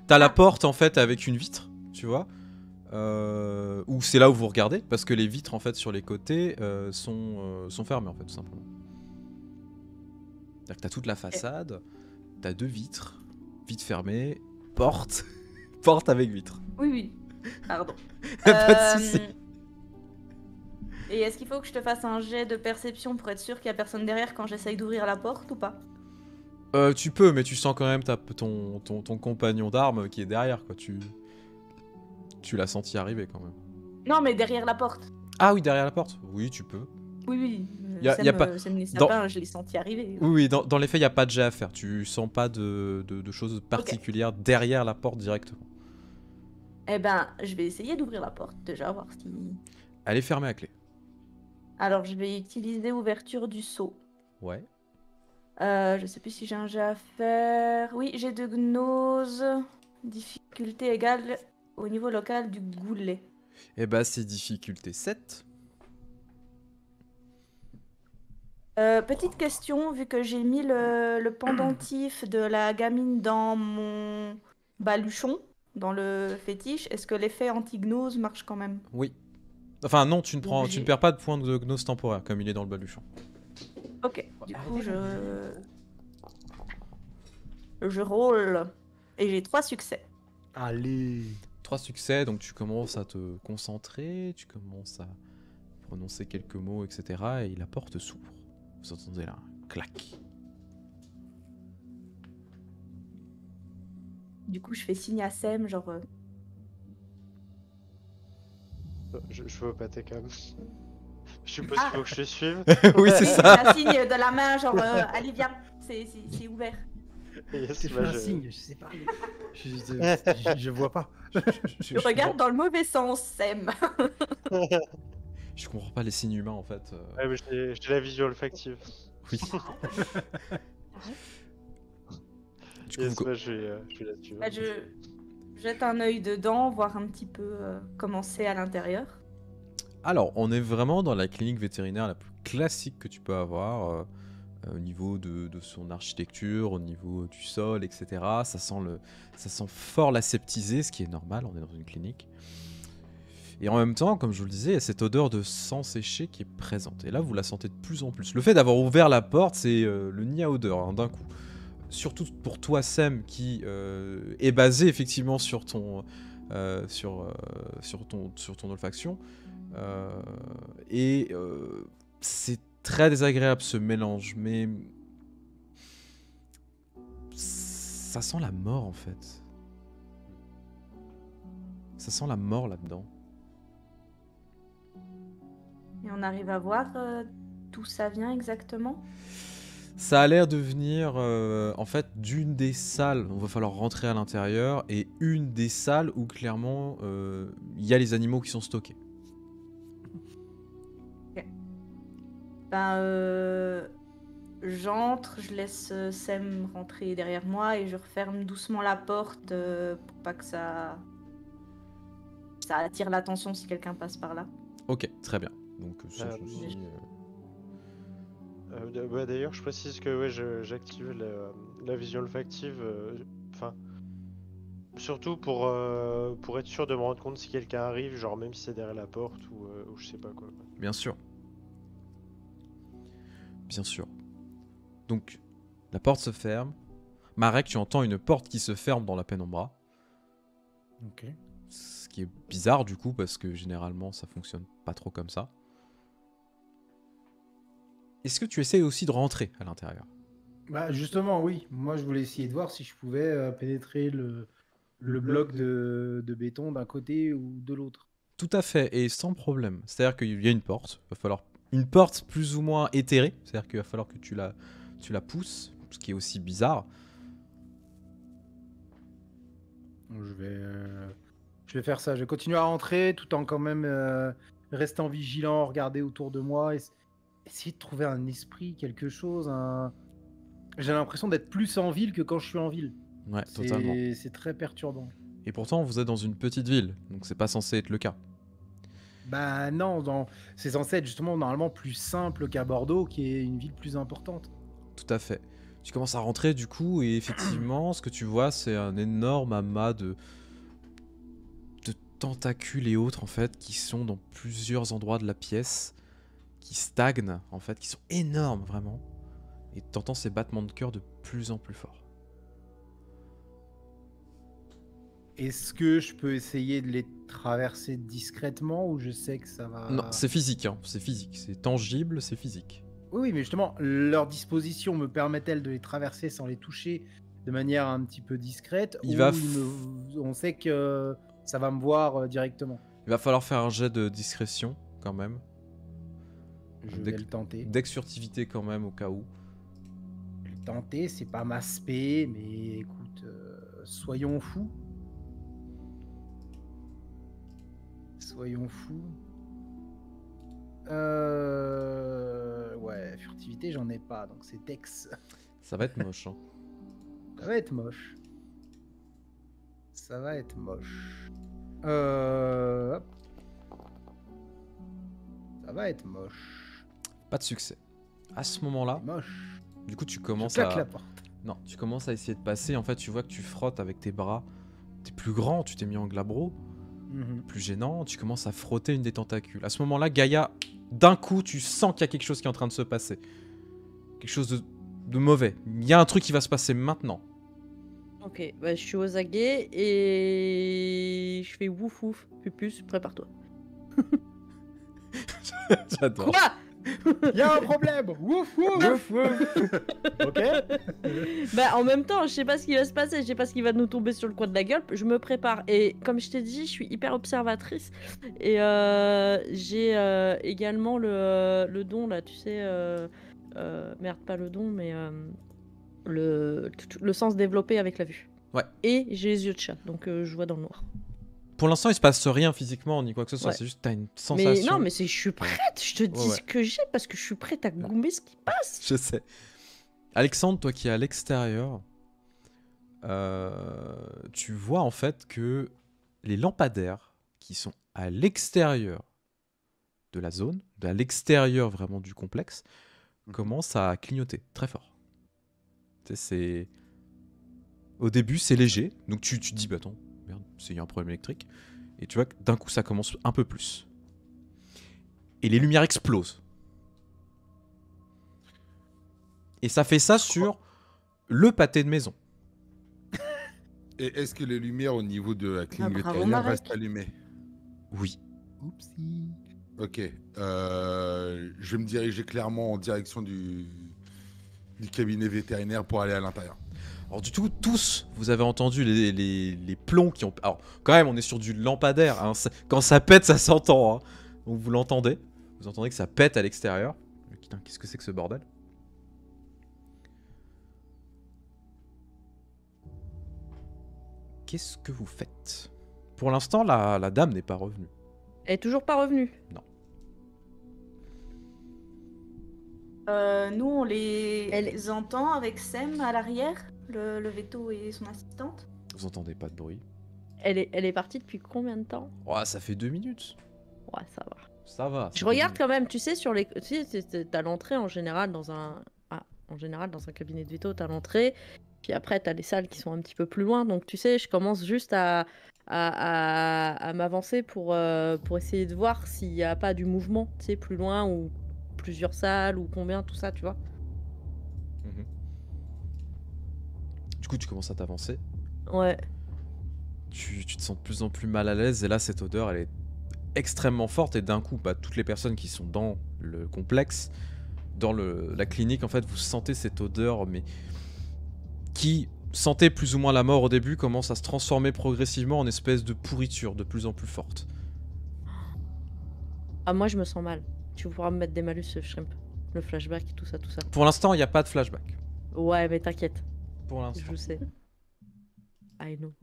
T'as la Ah. porte en fait avec une vitre, tu vois. Ou c'est là où vous regardez, parce que les vitres en fait sur les côtés sont fermées en fait, tout simplement. C'est-à-dire que t'as toute la façade, t'as deux vitres fermées, porte, porte avec vitre. Oui, oui. Pardon. Pas de soucis. Et est-ce qu'il faut que je te fasse un jet de perception pour être sûr qu'il n'y a personne derrière quand j'essaye d'ouvrir la porte ou pas? Tu peux, mais tu sens quand même ton compagnon d'armes qui est derrière, quoi. Tu l'as senti arriver quand même. Non, mais derrière la porte. Ah oui, derrière la porte. Oui, tu peux. Oui, oui. Y a pas- Sam les dans- sapins, je l'ai senti arriver. Oui, oui, dans les faits, il n'y a pas de jet à faire. Tu sens pas de choses particulières derrière la porte directement. Eh ben, je vais essayer d'ouvrir la porte déjà, voir si... Elle est fermée à clé. Alors, je vais utiliser ouverture du seau. Ouais. Je sais plus si j'ai un jet à faire. Oui, j'ai de gnose. Difficulté égale au niveau local du goulet. Et bah, c'est difficulté 7. Petite question, vu que j'ai mis le pendentif de la gamine dans mon baluchon, dans le fétiche, est-ce que l'effet anti-gnose marche quand même? Oui. Enfin, non, tu ne j'ai- perds pas de points de gnose temporaire, comme il est dans le baluchon. Ok, du coup, je roule. Et j'ai 3 succès. Allez. 3 succès, donc tu commences à te concentrer, tu commences à prononcer quelques mots, etc. Et la porte s'ouvre. Vous entendez là, un clac. Du coup, je fais signe à Sem, genre... Je veux pâter quand même. Je suppose Ah. qu'il faut que je te suive. Oui, c'est ça. Un signe de la main, genre, allez, viens, c'est ouvert. Yes, J'ai fait bah, un signe, je sais pas. Je vois pas. Je regarde dans le mauvais sens, Sem. Je comprends pas les signes humains en fait. Ouais, mais j'ai la vision olfactive. Oui. Du coup, Yes, vous- bah, je vais la suivre. Bah, je jette un œil dedans, voir un petit peu comment c'est à l'intérieur. Alors, on est vraiment dans la clinique vétérinaire la plus classique que tu peux avoir, au niveau de son architecture, au niveau du sol, etc. Ça sent fort l'aseptisé, ce qui est normal, on est dans une clinique. Et en même temps, comme je vous le disais, il y a cette odeur de sang séché qui est présente. Et là, vous la sentez de plus en plus. Le fait d'avoir ouvert la porte, c'est le nid à odeur, hein, d'un coup. Surtout pour toi, Sam, qui est basé effectivement sur ton olfaction. C'est très désagréable ce mélange, mais Ça sent la mort en fait. Ça sent la mort là-dedans. Et on arrive à voir d'où ça vient exactement. Ça a l'air de venir en fait d'une des salles. Il va falloir rentrer à l'intérieur et une des salles où clairement il y a les animaux qui sont stockés. Ben, j'entre, je laisse Sem rentrer derrière moi et je referme doucement la porte pour pas que ça attire l'attention si quelqu'un passe par là. Ok, très bien. Donc sans Euh, souci. Bah, d'ailleurs, je précise que ouais, j'active la vision olfactive. Enfin, surtout pour être sûr de me rendre compte si quelqu'un arrive, genre même si c'est derrière la porte ou je sais pas quoi. Bien sûr. Bien sûr. Donc, la porte se ferme. Marek, tu entends une porte qui se ferme dans la pénombra. Ok. Ce qui est bizarre du coup, parce que généralement ça fonctionne pas trop comme ça. Est-ce que tu essaies aussi de rentrer à l'intérieur? Bah justement, oui. Moi, je voulais essayer de voir si je pouvais pénétrer le bloc de béton d'un côté ou de l'autre. Tout à fait, et sans problème. C'est-à-dire qu'il y a une porte. Il va falloir une porte plus ou moins éthérée. C'est-à-dire qu'il va falloir que tu la pousses, ce qui est aussi bizarre. Je vais faire ça. Je vais continuer à rentrer tout en quand même restant vigilant, regarder autour de moi, essayer de trouver un esprit, quelque chose. J'ai l'impression d'être plus en ville que quand je suis en ville. Ouais, totalement. C'est très perturbant. Et pourtant, vous êtes dans une petite ville, donc c'est pas censé être le cas. Bah non, c'est censé être justement normalement plus simple qu'à Bordeaux, qui est une ville plus importante. Tout à fait. Tu commences à rentrer du coup, et effectivement, ce que tu vois, c'est un énorme amas de tentacules et autres, en fait, qui sont dans plusieurs endroits de la pièce, qui stagnent, en fait, qui sont énormes, vraiment. Et t'entends ces battements de cœur de plus en plus forts. Est-ce que je peux essayer de les traverser discrètement ou je sais que ça va... Non, c'est physique, hein, c'est physique, c'est tangible, c'est physique. Oui, mais justement, leur disposition me permet-elle de les traverser sans les toucher de manière un petit peu discrète on sait que ça va me voir directement. Il va falloir faire un jet de discrétion, quand même. Je vais le tenter. D'exfurtivité, quand même, au cas où. Je vais le tenter, c'est pas ma spé, mais écoute, soyons fous. Soyons fous. Ouais, furtivité, j'en ai pas, donc c'est Dex. Ça va être moche, hein. Ça va être moche. Ça va être moche. Hop. Ça va être moche. Pas de succès. À ce moment-là, C'est moche. du coup, tu Je commences claque à... la porte. Non, tu commences à essayer de passer. En fait, tu vois que tu frottes avec tes bras. T'es plus grand, tu t'es mis en glabro. Plus gênant, tu commences à frotter une des tentacules. À ce moment-là, Gaïa, d'un coup, tu sens qu'il y a quelque chose qui est en train de se passer. Quelque chose de mauvais. Il y a un truc qui va se passer maintenant. Ok, bah, je suis aux aguets et je fais wouf wouf, pupus, prépare-toi. J'adore. Quoi? Il y a un problème. Wouf wouf. Ok. Bah en même temps, je sais pas ce qui va se passer, je sais pas ce qui va nous tomber sur le coin de la gueule, je me prépare. Et comme je t'ai dit, je suis hyper observatrice. Et j'ai également le don là, tu sais, merde pas le don, mais le sens développé avec la vue. Ouais. Et j'ai les yeux de chat, donc je vois dans le noir. Pour l'instant, il se passe rien physiquement ni quoi que ce soit. Ouais. C'est juste que t'as une Mais sensation. non, mais je suis prête, je te dis Ouais, ouais. ce que j'ai parce que je suis prête à gommer ce qui passe. Je sais. Alexandre, toi qui es à l'extérieur, tu vois en fait que les lampadaires qui sont à l'extérieur de la zone, à l'extérieur vraiment du complexe, commencent à clignoter très fort. Tu sais, c'est... Au début, c'est léger, donc tu te dis, bah attends, merde, il y a un problème électrique. Et tu vois que d'un coup, ça commence un peu plus. Et les lumières explosent. Et ça fait ça sur le pâté de maison. Et est-ce que les lumières au niveau de la clinique bravo, vétérinaire Marek. restent allumées? Oui. Oupsie. Ok. Je vais me diriger clairement en direction du cabinet vétérinaire pour aller à l'intérieur. Alors du tout, tous, vous avez entendu les plombs qui ont... Alors, quand même, on est sur du lampadaire. Hein. Quand ça pète, ça s'entend. Hein. Donc, vous l'entendez. Vous entendez que ça pète à l'extérieur. Putain, qu'est-ce que c'est que ce bordel? Qu'est-ce que vous faites? Pour l'instant, la dame n'est pas revenue. Elle est toujours pas revenue. Non. Nous, on les entend avec Sem à l'arrière, le veto et son assistante. Vous entendez pas de bruit. Elle est partie depuis combien de temps? Oh, ça fait 2 minutes. Ouais, ça va. Ça va. Je regarde quand même, tu sais, sur les... Tu sais, t'as l'entrée en général dans un... en général, dans un cabinet de veto, t'as l'entrée. Puis après, t'as les salles qui sont un petit peu plus loin. Donc, tu sais, je commence juste à m'avancer pour essayer de voir s'il n'y a pas du mouvement, tu sais, plus loin ou plusieurs salles ou combien, tout ça, tu vois. Mhm. Du coup, tu commences à t'avancer. Ouais. Tu te sens de plus en plus mal à l'aise. Et là, cette odeur, elle est extrêmement forte. Et d'un coup, bah, toutes les personnes qui sont dans le complexe, dans la clinique, en fait, vous sentez cette odeur, mais qui sentait plus ou moins la mort au début, commence à se transformer progressivement en espèce de pourriture de plus en plus forte. Ah, moi, je me sens mal. Tu pourras me mettre des malus, Shrimp. Le flashback, tout ça, tout ça. Pour l'instant, il n'y a pas de flashback. Ouais, mais t'inquiète. Pour l'instant. Je sais. I know.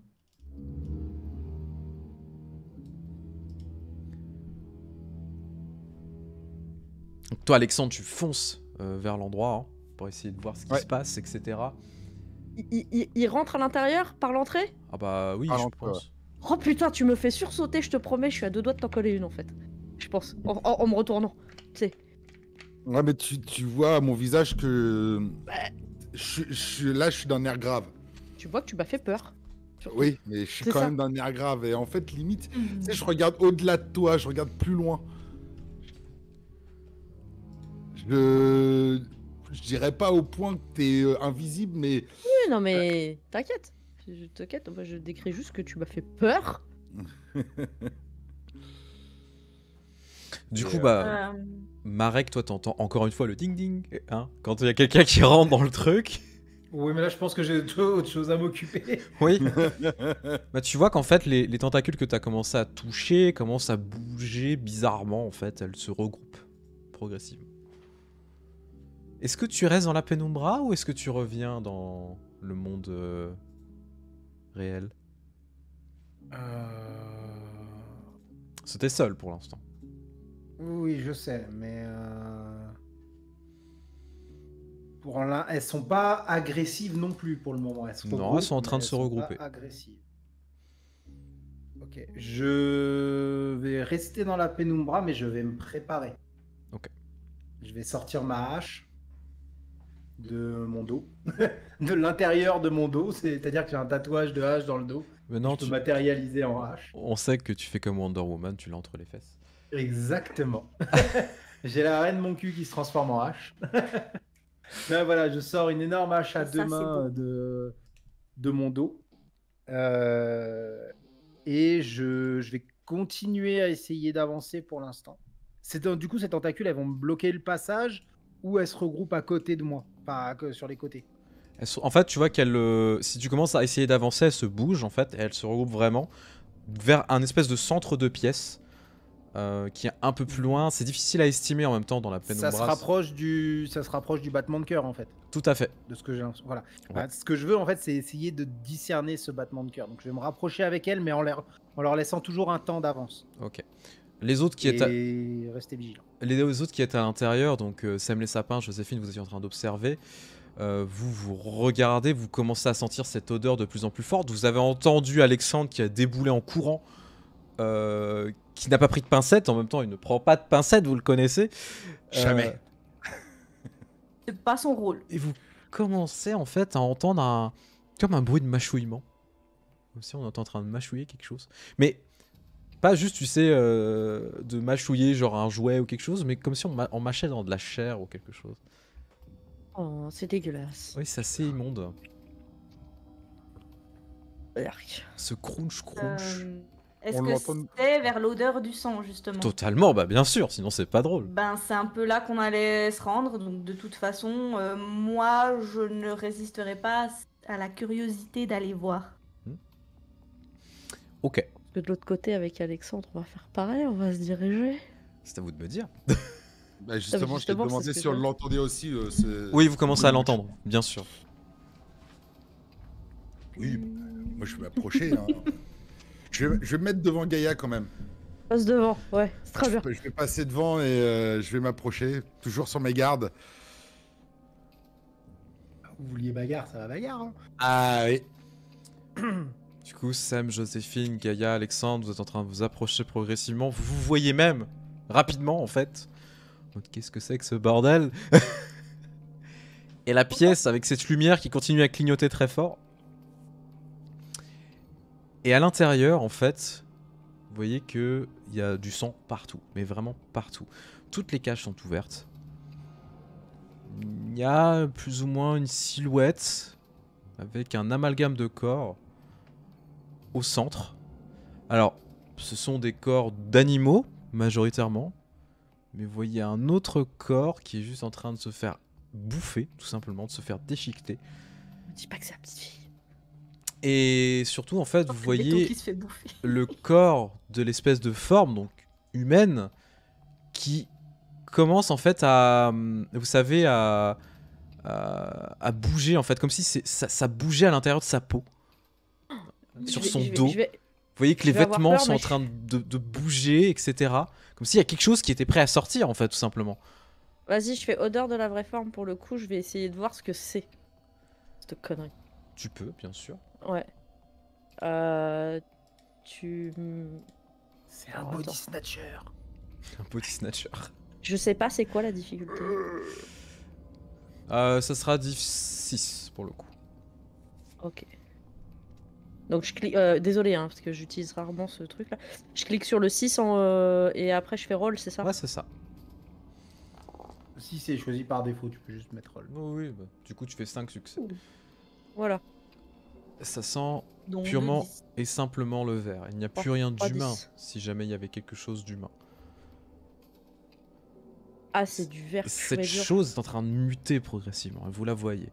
Donc toi, Alexandre, tu fonces vers l'endroit hein, pour essayer de voir ce qui Ouais. se passe, etc. Il rentre à l'intérieur par l'entrée? Ah bah oui, Ah, je non, pense. Oh putain, tu me fais sursauter, je te promets, je suis à 2 doigts de t'en coller une en fait. Je pense, en me retournant. Tu sais. Ouais, mais tu vois à mon visage que. Là, je suis d'un nerf grave. Tu vois que tu m'as fait peur. Surtout. Oui, mais je suis C'est quand ça. même d'un nerf grave. Et en fait, limite, tu sais, je regarde au-delà de toi, je regarde plus loin. Je dirais pas au point que t'es invisible, mais. Oui, non mais t'inquiète. T'inquiète, moi, je décris juste que tu m'as fait peur. Du Et, coup, bah, Euh, Marek, toi, t'entends encore une fois le ding-ding. Hein, quand il y a quelqu'un qui rentre dans le truc. Oui, mais là, je pense que j'ai autre chose à m'occuper. Oui. Bah, tu vois qu'en fait, les tentacules que t'as commencé à toucher commencent à bouger bizarrement, en fait. Elles se regroupent progressivement. Est-ce que tu restes dans la pénombra ou est-ce que tu reviens dans le monde réel? C'était seul pour l'instant. Oui, je sais, mais elles sont pas agressives non plus pour le moment. Elles se Non, regroupent, elles sont en train mais de elles se sont regrouper. pas agressives. Ok, je vais rester dans la pénombra, mais je vais me préparer. Ok. Je vais sortir ma hache de mon dos, de l'intérieur de mon dos, c'est-à-dire que j'ai un tatouage de hache dans le dos. Maintenant, Je peux matérialiser en hache. on sait que tu fais comme Wonder Woman, tu l'as entre les fesses. Exactement. J'ai la reine de mon cul qui se transforme en hache. Là, voilà, je sors une énorme hache à Ça, 2 c'est mains beau. de mon dos. Et je vais continuer à essayer d'avancer pour l'instant. Du coup, ces tentacules, elles vont me bloquer le passage ou elles se regroupent à côté de moi, pas sur les côtés. En fait, tu vois qu'elle, si tu commences à essayer d'avancer, elle se bouge en fait, et elle se regroupe vraiment vers un espèce de centre de pièce qui est un peu plus loin. C'est difficile à estimer en même temps dans la pénombra. Ça se rapproche du battement de cœur en fait, Tout à fait. de ce que j'ai l'impression. Voilà. Ouais. Bah, ce que je veux en fait, c'est essayer de discerner ce battement de cœur. Donc je vais me rapprocher avec elle, mais en leur laissant toujours un temps d'avance. Ok. Les autres qui étaient Et rester vigilant. Les autres qui étaient à l'intérieur, donc Sam les sapins, Joséphine, vous étiez en train d'observer. Vous regardez, vous commencez à sentir cette odeur de plus en plus forte. Vous avez entendu Alexandre qui a déboulé en courant, qui n'a pas pris de pincette. En même temps, il ne prend pas de pincette, vous le connaissez. Jamais. C'est pas son rôle. Et vous commencez en fait à entendre comme un bruit de mâchouillement. Comme si on était en train de mâchouiller quelque chose. Mais pas juste, tu sais, de mâchouiller genre un jouet ou quelque chose, mais comme si on mâchait dans de la chair ou quelque chose. Oh, c'est dégueulasse. Oui, c'est assez immonde. Arc. Ce crunch. Est-ce On que l'entend- c'est vers l'odeur du sang, justement? Totalement, bah bien sûr, sinon c'est pas drôle. Ben, c'est un peu là qu'on allait se rendre, donc de toute façon, moi, je ne résisterai pas a la curiosité d'aller voir. Ok, Parce que de l'autre côté, avec Alexandre, on va faire pareil, on va se diriger. c'est à vous de me dire. Bah, justement, je t'ai justement, demandé c'est ce si que on je- l'entendait aussi. Oui, vous commencez à l'entendre, bien sûr. Oui, moi je vais m'approcher. Hein. Je vais me mettre devant Gaïa quand même. Passe devant, ouais, c'est très bien. Je vais passer devant et je vais m'approcher, toujours sur mes gardes. Vous vouliez bagarre, ça va bagarre. Hein. Ah oui. Du coup, Sam, Joséphine, Gaïa, Alexandre, vous êtes en train de vous approcher progressivement. Vous vous voyez même, rapidement en fait. Donc, qu'est-ce que c'est que ce bordel? Et la pièce avec cette lumière qui continue à clignoter très fort. Et à l'intérieur, en fait, vous voyez qu'il y a du sang partout. Mais vraiment partout. Toutes les cages sont ouvertes. Il y a plus ou moins une silhouette avec un amalgame de corps au centre. Alors, ce sont des corps d'animaux, majoritairement. Mais vous voyez un autre corps qui est juste en train de se faire bouffer, tout simplement, de se faire déchiqueter. Ne dis pas que c'est la petite fille. Et surtout, en fait, vous Le béton voyez qui se fait bouffer. le corps de l'espèce de forme, donc humaine, qui commence en fait à, vous savez, à bouger, en fait, comme si ça bougeait à l'intérieur de sa peau, sur son dos. Vous voyez que les je vais avoir vêtements peur, sont mais en train de bouger, etc. Comme s'il y a quelque chose qui était prêt à sortir, en fait, tout simplement. Vas-y, je fais odeur de la vraie forme pour le coup, je vais essayer de voir ce que c'est. Cette connerie. Tu peux, bien sûr. Ouais. Tu... C'est un Alors, body attends. snatcher. Un body snatcher. Je sais pas c'est quoi la difficulté. Ça sera div 6 pour le coup. Ok. Donc je clique... désolé, hein, parce que j'utilise rarement ce truc là. Je clique sur le 6 et après je fais roll, c'est ça? Ouais, c'est ça. Si c'est choisi par défaut, tu peux juste mettre roll. Oui, bah, du coup, tu fais 5 succès. Voilà. Ça sent Donc, purement le 10. et simplement le vert. Il n'y a plus Oh, rien pas d'humain 10. si jamais il y avait quelque chose d'humain. Ah, c'est du vert pur Cette et dur. chose est en train de muter progressivement, et vous la voyez.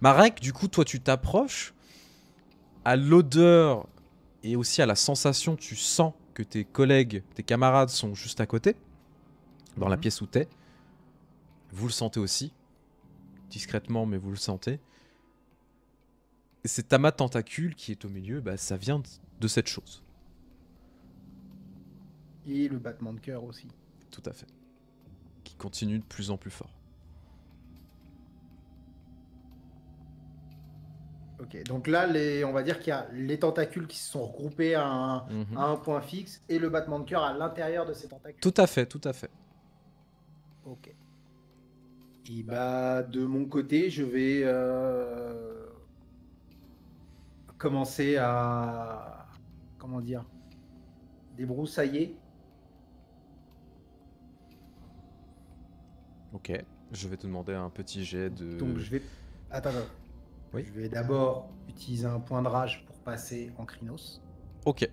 Marek, du coup, toi tu t'approches. À l'odeur et aussi à la sensation, tu sens que tes collègues, tes camarades sont juste à côté, dans la pièce où t'es. Vous le sentez aussi, discrètement, mais vous le sentez. Et cet amas de tentacules qui est au milieu, bah, ça vient de cette chose. Et le battement de cœur aussi. Tout à fait. Qui continue de plus en plus fort. Ok, donc là, on va dire qu'il y a les tentacules qui se sont regroupés à Mhm. un point fixe et le battement de cœur à l'intérieur de ces tentacules. Tout à fait, tout à fait. Ok. Et bah, de mon côté, je vais commencer à. Comment dire? Débroussailler. Ok, je vais te demander un petit jet de... Donc je vais. Attends. Oui. Je vais d'abord utiliser un point de rage pour passer en Krynos. Ok.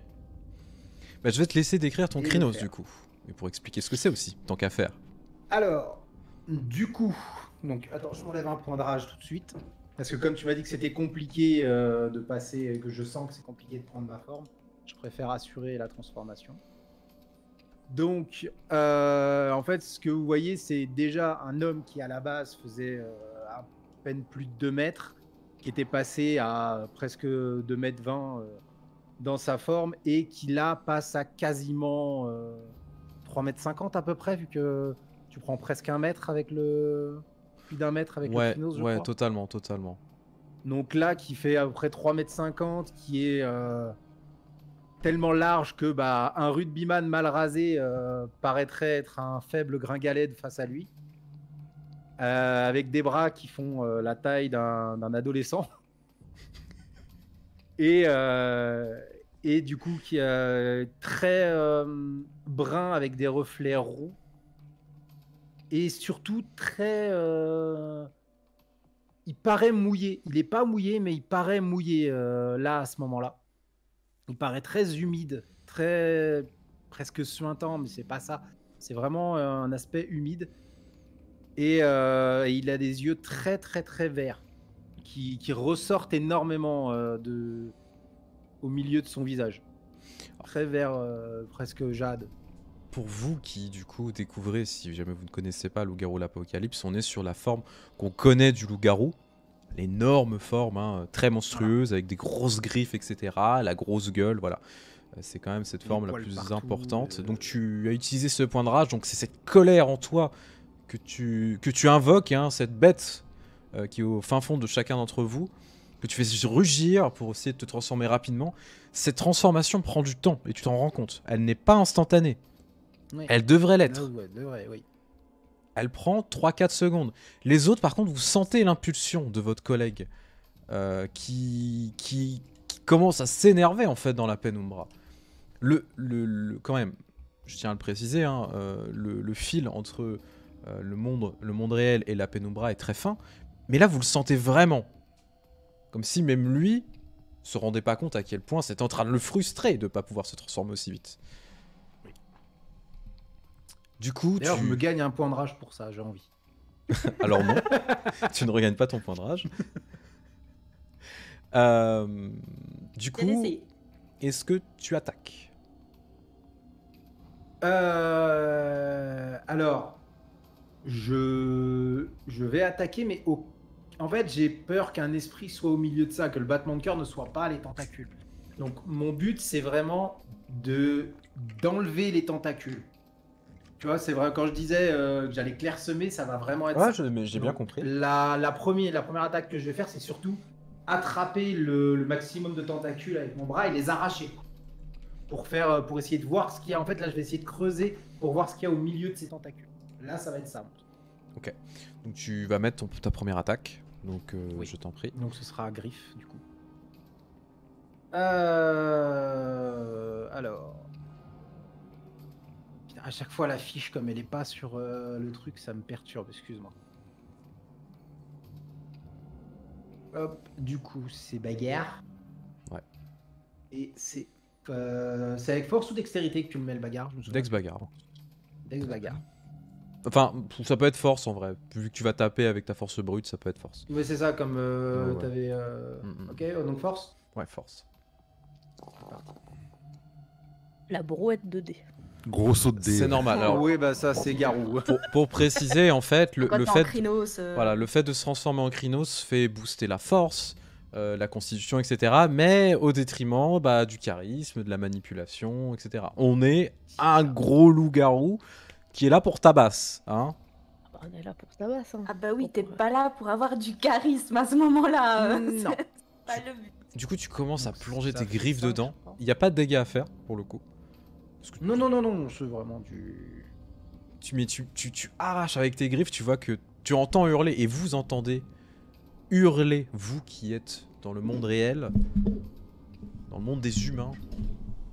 Bah, je vais te laisser décrire ton Et le Krynos faire. du coup. Et pour expliquer ce que c'est aussi, tant qu'à faire. Alors, du coup, donc attends, je m'enlève un point de rage tout de suite. Parce que comme tu m'as dit que c'était compliqué de passer, que je sens que c'est compliqué de prendre ma forme, je préfère assurer la transformation. Donc, en fait, ce que vous voyez, c'est déjà un homme qui à la base faisait à peine plus de 2 mètres, qui était passé à presque 2 mètres 20 dans sa forme et qui là passe à quasiment 3 mètres 50 à peu près, vu que tu prends presque 1 mètre avec le... plus d'1 mètre avec le Ouais, Krynos, je ouais, crois. totalement, totalement. Donc là, qui fait à peu près 3 mètres 50, qui est tellement large que bah, un rugbyman mal rasé paraîtrait être un faible gringalet face à lui. Avec des bras qui font la taille d'un adolescent. Et du coup, qui est très brun avec des reflets roux. Et surtout très... il paraît mouillé. Il n'est pas mouillé, mais il paraît mouillé là, à ce moment-là. Il paraît très humide, très presque suintant, mais c'est pas ça. C'est vraiment un aspect humide. Et il a des yeux très très très verts qui ressortent énormément au milieu de son visage. Très vert, presque jade. Pour vous qui, du coup, découvrez, si jamais vous ne connaissez pas Loup-garou l'Apocalypse, on est sur la forme qu'on connaît du loup-garou. L'énorme forme, hein, très monstrueuse, avec des grosses griffes, etc. La grosse gueule, voilà. C'est quand même cette Les forme la poils plus partout, importante. Donc tu as utilisé ce point de rage, donc c'est cette colère en toi que tu invoques, hein, cette bête qui est au fin fond de chacun d'entre vous, que tu fais rugir pour essayer de te transformer rapidement. Cette transformation prend du temps, et tu t'en rends compte. Elle n'est pas instantanée. Oui. Elle devrait l'être. Ah ouais, devrait, oui. Elle prend 3-4 secondes. Les autres, par contre, vous sentez l'impulsion de votre collègue qui commence à s'énerver, en fait, dans la pénombre. Quand même, je tiens à le préciser, hein, le fil entre le monde réel et la pénombre est très fin. Mais là, vous le sentez vraiment. Comme si même lui se rendait pas compte à quel point c'était en train de le frustrer de ne pas pouvoir se transformer aussi vite. Du coup, D'ailleurs, je me gagne un point de rage pour ça, j'ai envie. Alors non, tu ne regagnes pas ton point de rage. Du coup, est-ce que tu attaques? Alors, je vais attaquer, mais en fait, j'ai peur qu'un esprit soit au milieu de ça, que le battement de cœur ne soit pas les tentacules. Donc, mon but, c'est vraiment d'enlever les tentacules. Tu vois, c'est vrai, quand je disais que j'allais clairsemer, ça va vraiment être ça. J'ai bien compris. La première attaque que je vais faire, c'est surtout attraper le maximum de tentacules avec mon bras et les arracher. Pour essayer de voir ce qu'il y a. En fait, là, je vais essayer de creuser pour voir ce qu'il y a au milieu de ces tentacules. Là, ça va être ça. Ok. Donc tu vas mettre ta première attaque. Donc Oui. je t'en prie. Donc ce sera griffe, du coup. Alors... Putain, à chaque fois, la fiche, comme elle est pas sur le truc, ça me perturbe, excuse-moi. Hop, du coup, c'est bagarre. Ouais. Et c'est avec force ou dextérité que tu le mets, le bagarre, je me souviens. Dex bagarre. Dex bagarre. Enfin, ça peut être force en vrai. Vu que tu vas taper avec ta force brute, ça peut être force. Mais c'est ça, comme Ouais. t'avais... Ok, donc force. Ouais, force. La brouette de dés. Gros saut de dés. C'est normal. Alors, Oui, bah ça, c'est Garou. pour préciser, en fait, le Quand t'es en fait... Krynos, Voilà, le fait de se transformer en Krynos fait booster la force, la constitution, etc. Mais au détriment du charisme, de la manipulation, etc. On est un gros loup-garou qui est là pour tabasser. Hein. Ah bah, on est là pour tabasser. Hein. Ah bah oui, t'es pas là pour avoir du charisme à ce moment-là. Non. C'est pas le but. Du coup, tu commences à plonger Ça tes fait griffes 5, dedans. je crois. Il n'y a pas de dégâts à faire, pour le coup. Parce que Non, c'est vraiment du... tu arraches avec tes griffes, tu vois que tu entends hurler, et vous entendez hurler, vous qui êtes dans le monde réel, dans le monde des humains,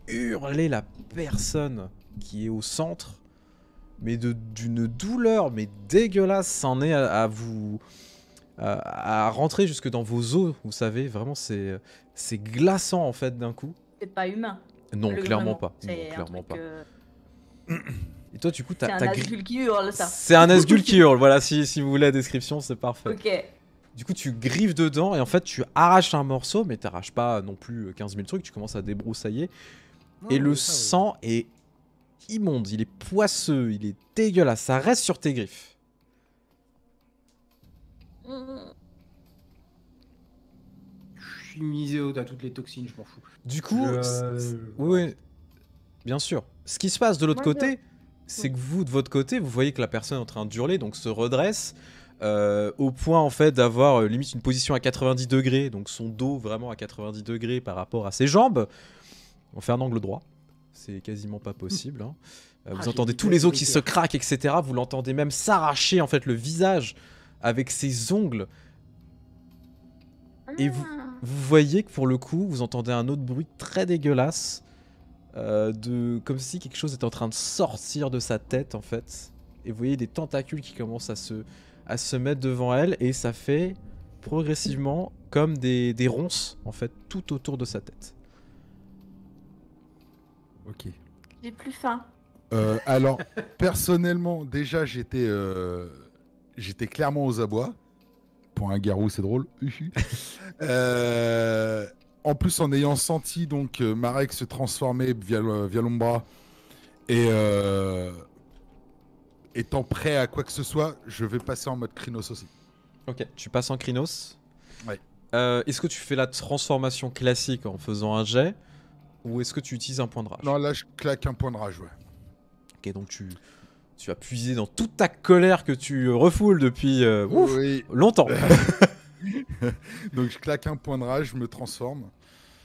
hurler la personne qui est au centre, mais d'une douleur mais dégueulasse, c'en est à vous... à rentrer jusque dans vos os, vous savez, vraiment c'est glaçant en fait d'un coup. C'est pas humain. Non, clairement Vraiment. pas. Non, C'est un clairement truc, pas. Et toi, du coup, c'est un Nazgûl qui hurle, ça. C'est un Nazgûl qui hurle, voilà, si vous voulez la description, c'est parfait. Ok. Du coup, tu griffes dedans et en fait, tu arraches un morceau, mais t'arraches pas non plus 15 000 trucs, tu commences à débroussailler. Et le sang est immonde, il est poisseux, il est dégueulasse, ça reste sur tes griffes. Je suis misé à toutes les toxines, je m'en fous. Du coup, oui, bien sûr. Ce qui se passe de l'autre Moi, côté, c'est que vous, de votre côté, vous voyez que la personne est en train d'hurler, donc se redresse, au point en fait d'avoir limite une position à 90 degrés, donc son dos vraiment à 90 degrés par rapport à ses jambes. On fait un angle droit, c'est quasiment pas possible. Hein. Vous entendez tous les os qui se craquent, etc. Vous l'entendez même s'arracher en fait le visage avec ses ongles. Et vous voyez que pour le coup, vous entendez un autre bruit très dégueulasse, comme si quelque chose était en train de sortir de sa tête en fait. Et vous voyez des tentacules qui commencent à se mettre devant elle, et ça fait progressivement comme des ronces en fait tout autour de sa tête. Ok. J'ai plus faim. Alors, personnellement, déjà, j'étais clairement aux abois. Pour un garou, c'est drôle. En plus, en ayant senti donc Marek se transformer via l'Ombra et étant prêt à quoi que ce soit, je vais passer en mode Krynos aussi. Ok, tu passes en Krynos. Ouais. Est-ce que tu fais la transformation classique en faisant un jet ou est-ce que tu utilises un point de rage? Non, là, je claque un point de rage, ouais. Ok, donc tu vas puiser dans toute ta colère que tu refoules depuis Oui. longtemps. Donc, je claque un point de rage, je me transforme.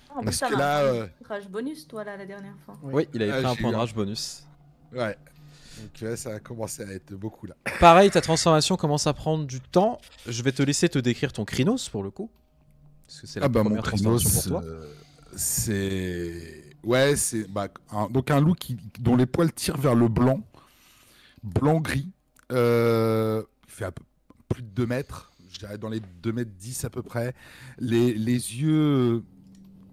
En plus, Parce ça que m'a là, fait un rage bonus, toi, là, la dernière fois. Oui, il avait Ah, pris un j'ai point eu de un- rage bonus. Ouais. Donc, là, ça a commencé à être beaucoup, là. Pareil, ta transformation commence à prendre du temps. Je vais te laisser te décrire ton Krynos pour le coup. Parce que c'est la Mon première transformation Krynos, pour toi. c'est... Ouais, c'est donc un loup dont les poils tirent vers le blanc-gris. Il fait plus de 2 mètres, je dirais dans les 2 mètres 10 à peu près. Les yeux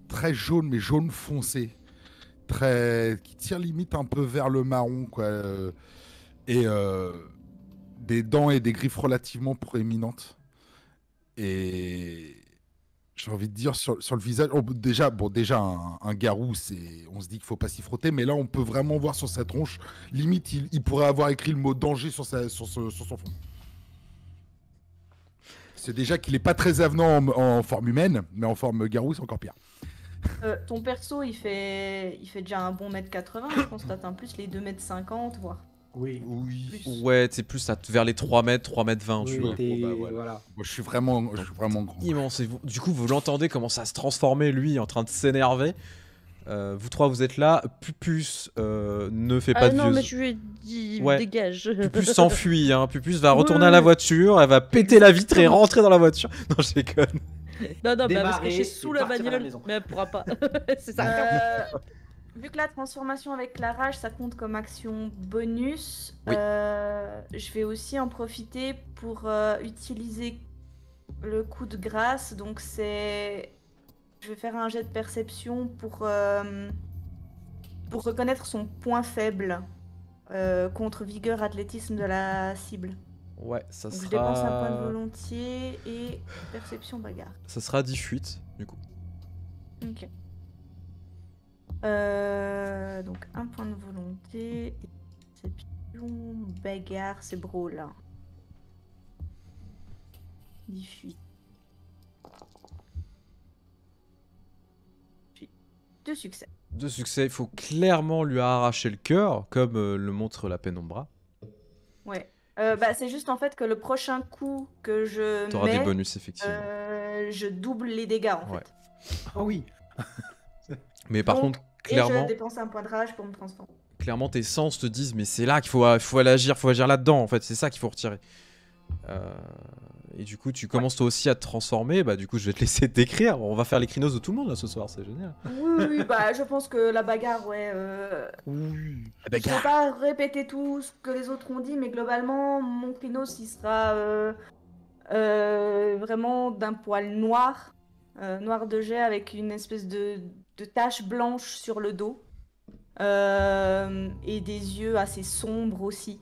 très jaunes, mais jaune foncé. Qui tirent limite un peu vers le marron, quoi. Et des dents et des griffes relativement proéminentes. Et j'ai envie de dire sur le visage, déjà un garou, on se dit qu'il faut pas s'y frotter, mais là on peut vraiment voir sur sa tronche, limite il pourrait avoir écrit le mot danger sur son front. C'est déjà qu'il est pas très avenant en forme humaine, mais en forme garou c'est encore pire. Ton perso, il fait déjà un bon 1m80, je pense que t'atteins plus les 2m50, voire Oui. plus. Ouais, c'est plus vers les 3 mètres, 3 mètres 20, tu Oui, vois. t'es- voilà. voilà. Moi, je suis vraiment grand. Immense. Et du coup, vous l'entendez commencer à se transformer, lui, en train de s'énerver. Vous trois, vous êtes là. Pupus ne fait pas de non, vieux... mais je lui ai dit, Ouais. dégage. Pupus s'enfuit, hein. Pupus va retourner Ouais. à la voiture, elle va péter la vitre et rentrer dans la voiture. Non, je déconne. Non, bah, elle va se Démarrer cacher sous et la partir à la bagnole, maison. mais elle pourra pas. C'est ça. Vu que la transformation avec la rage, ça compte comme action bonus, Oui. je vais aussi en profiter pour utiliser le coup de grâce. Donc je vais faire un jet de perception pour reconnaître son point faible contre vigueur athlétisme de la cible. Ouais, ça Donc je dépense un point de sera... volontiers et perception bagarre. Ça sera 10 fuites, du coup. Ok. Donc un point de volonté et perception bagarre, c'est brawl. 18. 2 succès. 2 succès, il faut clairement lui arracher le cœur, comme le montre la pénombra. Ouais. C'est juste en fait que le prochain coup que je T'auras mets, des bonus, effectivement. je double les dégâts en Ouais. fait. Ah oui. Mais par Donc, contre, Et je clairement, dépense un point de rage pour me transformer. clairement, tes sens te disent, mais c'est là qu'il faut aller agir, faut agir là-dedans, en fait, c'est ça qu'il faut retirer. Et du coup, tu commences toi aussi à te transformer, bah du coup, je vais te laisser te décrire. On va faire les crinos de tout le monde là ce soir, c'est génial. Oui, je pense que la bagarre, ouais. Oui. Je vais pas répéter tout ce que les autres ont dit, mais globalement, mon Krynos, il sera vraiment d'un poil noir, noir de jet avec une espèce de tache blanche sur le dos et des yeux assez sombres aussi.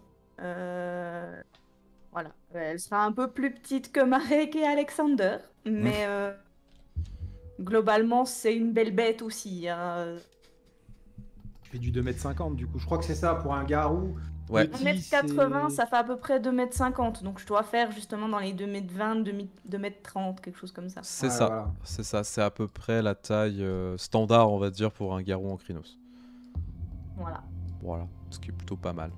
Voilà, elle sera un peu plus petite que Marek et Alexander, mais globalement, c'est une belle bête aussi. Hein. Je fais du 2m50 du coup. Je crois que c'est ça pour un garou. Ouais. Petit, 1m80, c'est- ça fait à peu près 2m50, donc je dois faire justement dans les 2m20, 2m30, quelque chose comme ça. C'est Ouais, ça, voilà. c'est ça, c'est à peu près la taille standard, on va dire, pour un garou en crinos. Voilà. Voilà, ce qui est plutôt pas mal.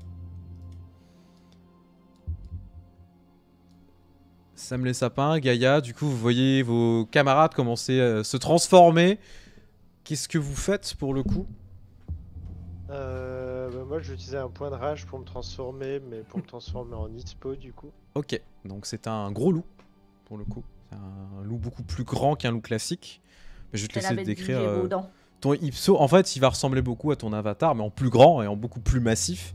Sam les sapins, Gaïa, du coup, vous voyez vos camarades commencer à se transformer. Qu'est-ce que vous faites pour le coup? Moi, je vais utiliser un point de rage pour me transformer, mais pour me transformer en Ispo, du coup. Ok, donc c'est un gros loup, pour le coup. C'est un loup beaucoup plus grand qu'un loup classique. Mais je vais te C'est la laisser bête du décrire. Gévaudan. Ton Ipso, en fait, il va ressembler beaucoup à ton avatar, mais en plus grand et en beaucoup plus massif.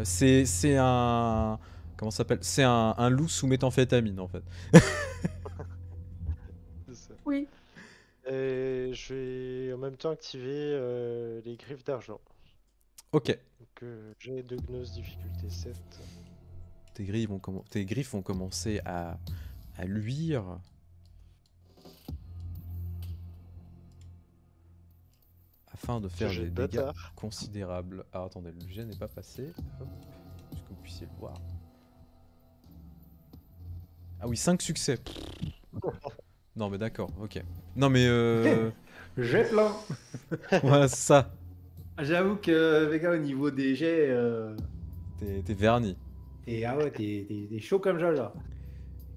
C'est un... Comment ça s'appelle? C'est un loup sous méthamphétamine, en fait. C'est ça. Oui. Et je vais en même temps activer les griffes d'argent. Ok. Donc, j'ai de gnose difficulté 7. Tes griffes vont commencer à à luire. Afin de faire Jeu des de dégâts bâtard. considérables. Alors attendez, le jet n'est pas passé. Hop, pour que vous puissiez le voir. Ah oui, 5 succès. Non mais d'accord, ok. Non mais J'ai plein. voilà, c'est ça. J'avoue que, Vega, au niveau des jets, T'es verni. t'es chaud comme Jaja.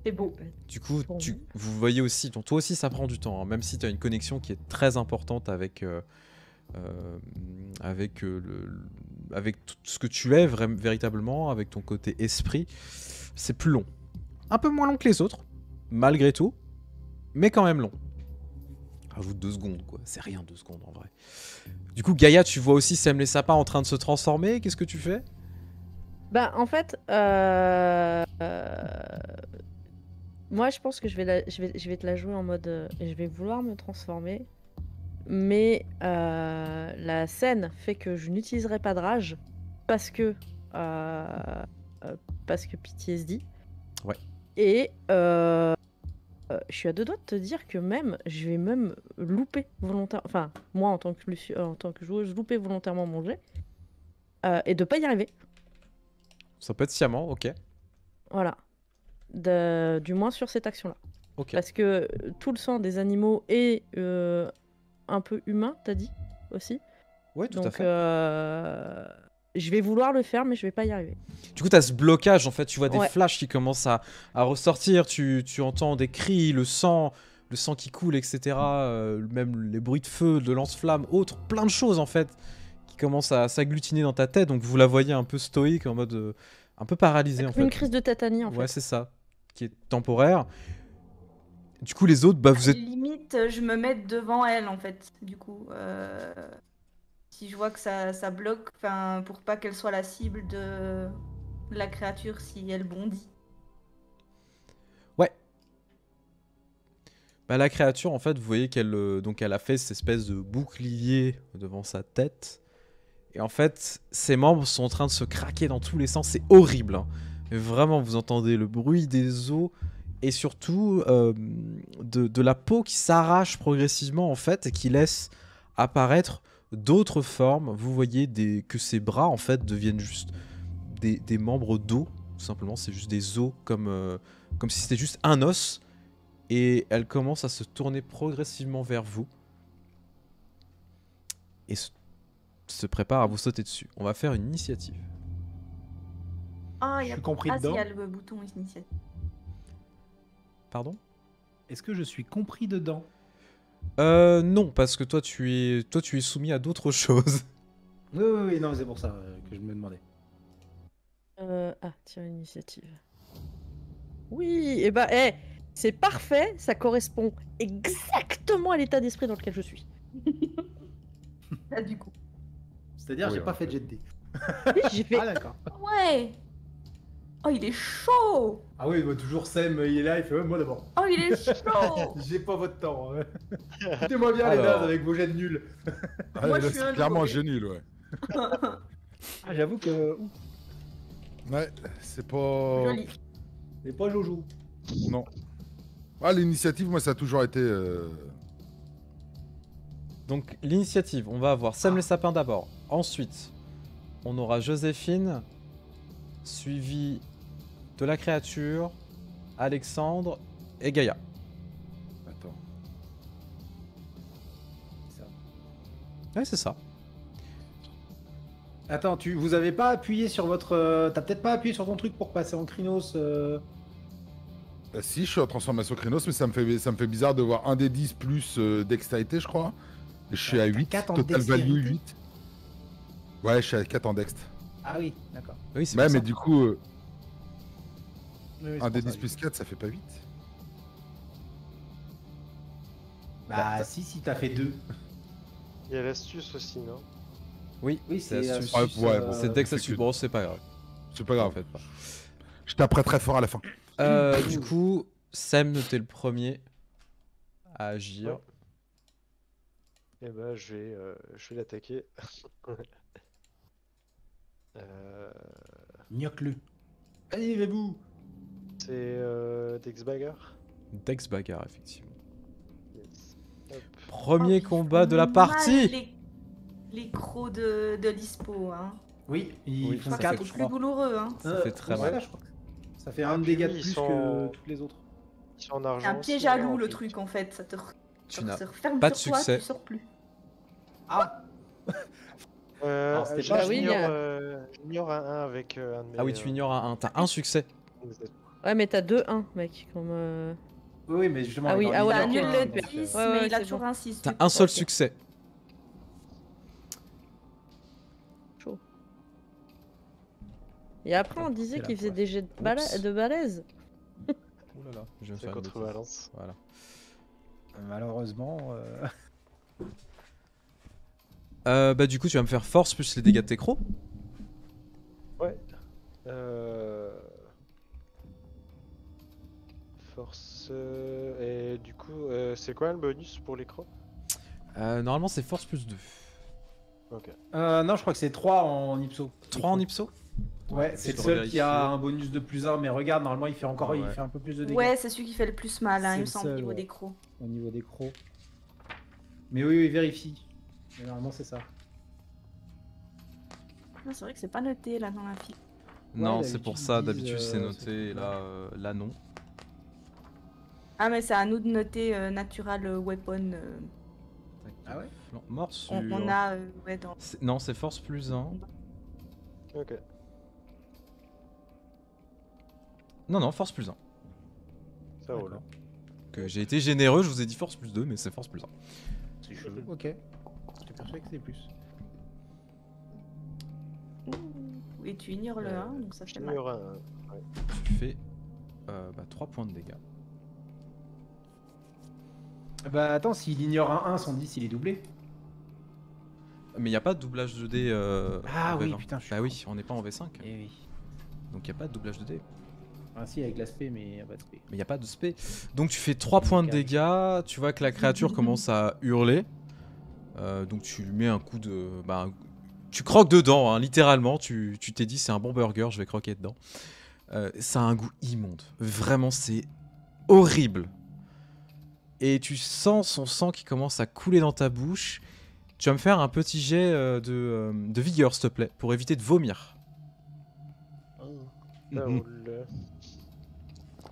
C'est beau. Du coup, Pour vous. vous voyez aussi, donc toi aussi ça prend du temps, hein, même si tu as une connexion qui est très importante avec, avec tout ce que tu es véritablement, avec ton côté esprit, c'est plus long. Un peu moins long que les autres, malgré tout, mais quand même long. Rajoute 2 secondes, quoi. C'est rien 2 secondes en vrai. Du coup, Gaïa, tu vois aussi Sem les sapins en train de se transformer. Qu'est-ce que tu fais? Bah, en fait, moi, je pense que je vais te la jouer en mode. Je vais vouloir me transformer. Mais la scène fait que je n'utiliserai pas de rage parce que PTSD. Ouais. Et je suis à 2 doigts de te dire que même je vais même louper volontairement. Enfin, moi en tant que joueuse, louper volontairement mon jet et de pas y arriver. Ça peut être sciemment, ok. Voilà. Du moins sur cette action-là. Ok. Parce que tout le sang des animaux est un peu humain, t'as dit aussi. Ouais, tout à Donc fait. je vais vouloir le faire, mais je vais pas y arriver. Du coup, tu as ce blocage, en fait, tu vois des Ouais. flashs qui commencent à ressortir, tu entends des cris, le sang qui coule, etc. Même les bruits de feu, de lance-flammes, autres, plein de choses, en fait, qui commencent à s'agglutiner dans ta tête. Donc vous la voyez un peu stoïque, en mode un peu paralysée, en Comme une fait. crise de tétanie, en Ouais, fait. c'est ça, qui est temporaire. Du coup, les autres, bah, vous êtes... Limite, je me mets devant elle en fait. Du coup, si je vois que ça bloque, enfin, pour pas qu'elle soit la cible de la créature si elle bondit. Ouais. Bah, la créature, en fait, vous voyez qu'elle donc elle a fait cette espèce de bouclier devant sa tête. Et en fait, ses membres sont en train de se craquer dans tous les sens. C'est horrible, hein. Mais vraiment, vous entendez le bruit des os et surtout de la peau qui s'arrache progressivement, en fait, et qui laisse apparaître d'autres formes. Vous voyez que ses bras, en fait, deviennent juste des membres d'os. Tout simplement, c'est juste des os comme si c'était juste un os. Et elle commence à se tourner progressivement vers vous. Et se prépare à vous sauter dessus. On va faire une initiative. Ah, Je il y a suis compris ah, si, dedans. il y a le bouton initiative. Pardon? Est-ce que je suis compris dedans? Non, parce que toi tu es soumis à d'autres choses. Oui, non, c'est pour ça que je me demandais. Tiens, initiative. Oui, et bah, c'est parfait, ça correspond exactement à l'état d'esprit dans lequel je suis. Là, du coup. C'est-à-dire, Oui, j'ai pas en fait de fait. jet de dés. Oui, j'ai fait. Ah, d'accord. Ouais. Oh, il est chaud. Ah oui, bah, toujours Sam, il est là, il fait moi d'abord. Oh, il est chaud. J'ai pas votre temps. Hein. Écoutez-moi bien, les Alors. nazes, avec vos jets de nuls. Ah, Moi, là, je suis c'est un clairement loup, un nul, ouais. Ah, j'avoue que. Ouais, c'est pas. Joli. C'est pas Jojo. Non. Ah, l'initiative, moi, ça a toujours été. Donc l'initiative, on va avoir Sam les sapins d'abord. Ensuite, on aura Joséphine, suivi de la créature, Alexandre et Gaïa. Attends. Ouais, c'est ça. Attends, vous avez pas appuyé sur votre. T'as peut-être pas appuyé sur ton truc pour passer en Krynos. Bah, si, je suis en transformation Krynos, mais ça me fait bizarre de voir un des 10 plus dextérité, je crois. Et je suis T'as à 8. 4 en Total value dextérité 8. Ouais, je suis à 4 en dext. Ah oui, d'accord. Oui, c'est Ouais, pour mais ça. du coup, Oui, c'est un des pour 10 ça, plus 4, ça fait pas 8. Bah, si, t'as fait 2. Il y a l'astuce aussi, non? Oui, Oui, c'est c'est astuce. astuce, Ouais, bon, C'est dès que ça c'est suit. que- Bon, c'est pas grave. C'est pas grave. En fait pas. Je taperai très fort à la fin. Du coup, Sam, t'es le premier à agir. Ouais. Et bah, je vais l'attaquer. Gnoc-le. Allez, Vébou. C'est C'est Dex Bagger. Dex bagarre, effectivement. Yes. Hop. Premier Oh, combat de la mal partie. les crocs de l'ISPO, hein. Oui, ils Oui, font ça C'est 4 fait je plus crois. douloureux, hein. Ça fait très ouais, mal. je crois que ça fait un de dégâts de puis ils plus sont- que toutes les autres. Ils sont en C'est argent. un piège aussi, à hein, loup en le plus. truc en fait, ça Tu n'as se referme pas de sur toi, succès. tu sors plus. Ah Alors, c'était pas- oui, J'ignore un 1 avec un de mes. Ah oui, tu ignores un 1. T'as un succès. Ouais, mais t'as 2-1, mec. Comme, Oui, mais justement. Ah oui, avec ah un ouais, Ça mineur, d'accord. annule donc, le 10, Ouais, ouais, mais il a c'est toujours bon. un 6. T'as un seul Ok. succès. Chaud. Et après, on Putain, disait c'est la qu'il faisait poisse. des jets de balèze. Oh là là, je viens de C'est faire une bêtise. contrebalance. Voilà. Malheureusement. Bah du coup, tu vas me faire force plus les dégâts de tes crocs. Ouais. Force. Et du coup, c'est quoi le bonus pour les crocs? Normalement, c'est force plus 2. Ok. Non, je crois que c'est 3 en ipso. 3 en ipso. Ouais, c'est Je le dois seul qui a vérifier. un bonus de plus 1, mais regarde, normalement il fait encore Ah il ouais. fait un peu plus de dégâts Ouais, c'est celui qui fait le plus mal, hein, C'est il me le semble, au seul, niveau ouais. des crocs. au niveau des crocs. Mais oui, vérifie. Mais normalement c'est ça. Ah, c'est vrai que c'est pas noté là dans la fiche. Non, Ouais, c'est pour d'habitude, ça. ils D'habitude, disent, c'est c'est noté. Et tout. là, non. Ah, mais c'est à nous de noter Natural Weapon. Ah ouais Morsure. On a, ouais, dans. Non, c'est force plus 1. Ok. Non, force plus 1. Ça roule. D'accord. Que j'ai été généreux, je vous ai dit force plus 2, mais c'est force plus 1. C'est chaud. Ok. J'étais persuadé que c'était plus. Ouh, et tu ignores le 1, donc ça fait mal. J'ignore un 1. Tu fais 3 points de dégâts. Bah attends, s'il ignore un 1, son 10 il est doublé. Mais il n'y a pas de doublage de dés. Ah en oui, V20. putain, je suis Bah con. oui, on n'est pas en V5. Eh oui. Donc il n'y a pas de doublage de dés. Ah si, avec l'aspect, mais y a pas de spé. Mais il n'y a pas de spé. Donc tu fais 3 points de dégâts. Tu vois que la créature commence à hurler. Donc tu lui mets un coup de. Bah, tu croques dedans, hein, littéralement. Tu t'es dit, c'est un bon burger, je vais croquer dedans. Ça a un goût immonde. Vraiment, c'est horrible. Et tu sens son sang qui commence à couler dans ta bouche. Tu vas me faire un petit jet de vigueur, s'il te plaît, pour éviter de vomir. Ça roule.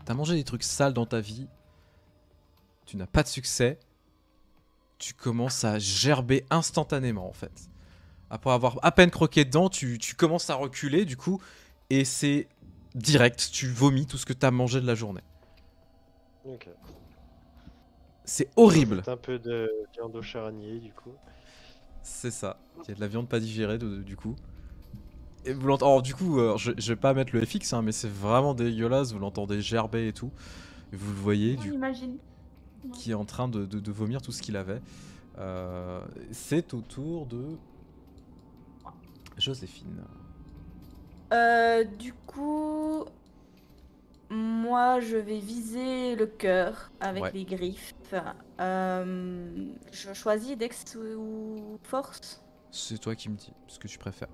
T'as mangé des trucs sales dans ta vie. Tu n'as pas de succès. Tu commences à gerber instantanément, en fait. Après avoir à peine croqué dedans, tu commences à reculer, du coup. Et c'est direct. Tu vomis tout ce que t'as mangé de la journée. Ok. C'est horrible. C'est un peu de viande au charnier, du coup. C'est ça. Il y a de la viande pas digérée, du coup. Et vous l'entendez. Alors, du coup, je vais pas mettre le FX, hein, mais c'est vraiment dégueulasse. Vous l'entendez gerber et tout. Et vous le voyez, On du imagine. qui est en train de vomir tout ce qu'il avait. C'est au tour de Joséphine. Du coup, moi je vais viser le cœur avec Ouais. les griffes. Je choisis Dex ou Force. C'est toi qui me dis ce que tu préfères.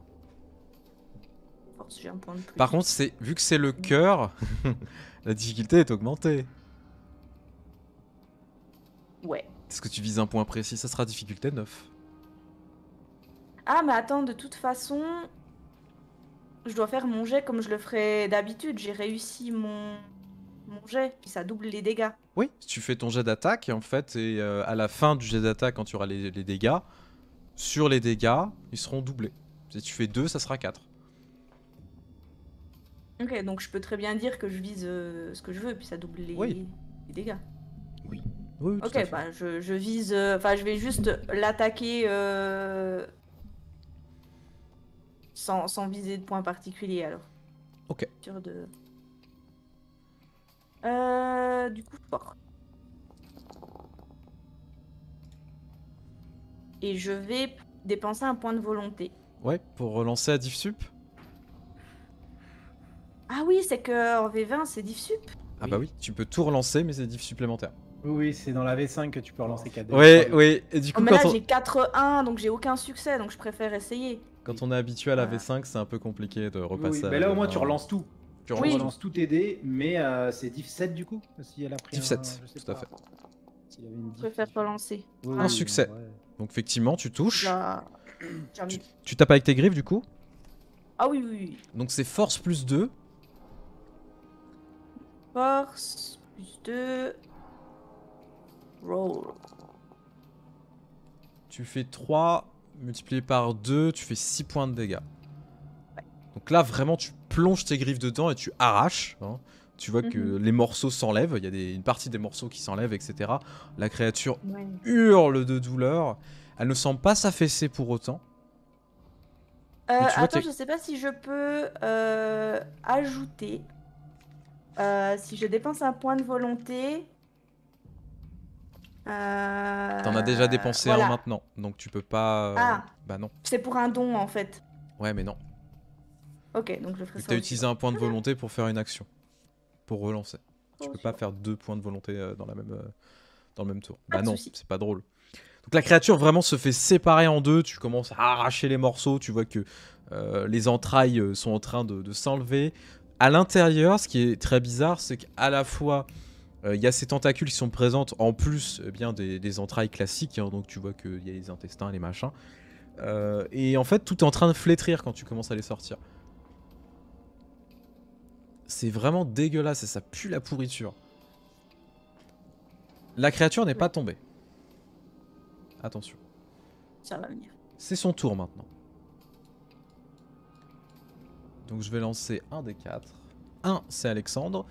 Force, j'ai un point de plus. Par contre, vu que c'est le cœur, la difficulté est augmentée. Ouais. Est-ce que tu vises un point précis? Ça sera difficulté 9. Ah, mais attends, de toute façon, je dois faire mon jet comme je le ferais d'habitude. J'ai réussi mon jet, puis ça double les dégâts. Oui, tu fais ton jet d'attaque et en fait, à la fin du jet d'attaque, quand tu auras les dégâts, sur les dégâts, ils seront doublés. Si tu fais 2, ça sera 4. Ok, donc je peux très bien dire que je vise ce que je veux, puis ça double Oui. les dégâts. Oui, tout à Ok, fait. bah je vise. Enfin, je vais juste l'attaquer sans viser de point particulier alors. Ok. Sûr de. Du coup, fort. Et je vais dépenser un point de volonté. Ouais, pour relancer à diff sup. Ah oui, c'est que en V20, c'est diff sup. Ah bah oui, tu peux tout relancer, mais c'est diff supplémentaire. Oui, c'est dans la V5 que tu peux relancer 4 Oui, et du Oh, coup, mais là, quand j'ai 4-1, donc j'ai aucun succès, donc je préfère essayer. on est habitué à la Voilà. V5, c'est un peu compliqué de repasser Oui, à mais la là au moins V20. tu relances tout. Tu On relances tout. relance tous tes dés, mais c'est diff 7 du coup si elle a pris Diff 7, je sais tout à pas. fait. S'il avait une Je diff, préfère relancer. Oui, Un oui, succès. ouais. Donc effectivement, tu touches. J'ai mis. Tu tapes avec tes griffes du coup. Ah oui, oui, oui. Donc c'est force plus 2. Force, plus 2. Roll. Tu fais 3 multiplié par 2, tu fais 6 points de dégâts. Donc là vraiment tu plonges tes griffes dedans et tu arraches. Hein. Tu vois que les morceaux s'enlèvent, il y a une partie des morceaux qui s'enlèvent, etc. La créature Ouais. hurle de douleur. Elle ne semble pas s'affaisser pour autant. Mais tu vois Attends, qu'elle- je sais pas si je peux ajouter. Si je dépense un point de volonté. T'en as déjà dépensé voilà. un maintenant, donc tu peux pas... Ah. Bah non. C'est pour un don en fait. Ouais mais non. Ok, donc je ferai ça. T'as aussi. utilisé un point de volonté pour faire une action. Pour relancer. Tu Oh, peux pas sûr. faire 2 points de volonté dans le même tour. Pas Bah de non, souci. c'est pas drôle. Donc la créature vraiment se fait séparer en deux, tu commences à arracher les morceaux, tu vois que les entrailles sont en train de s'enlever. À l'intérieur, ce qui est très bizarre, c'est qu'à la fois il y a ces tentacules qui sont présentes en plus bien des entrailles classiques, hein, donc tu vois qu'il y a les intestins, les machins. Et en fait, tout est en train de flétrir quand tu commences à les sortir. C'est vraiment dégueulasse et ça pue la pourriture. La créature n'est pas tombée. Attention. Ça va venir. C'est son tour maintenant. Donc je vais lancer un des 4. 1 c'est Alexandre.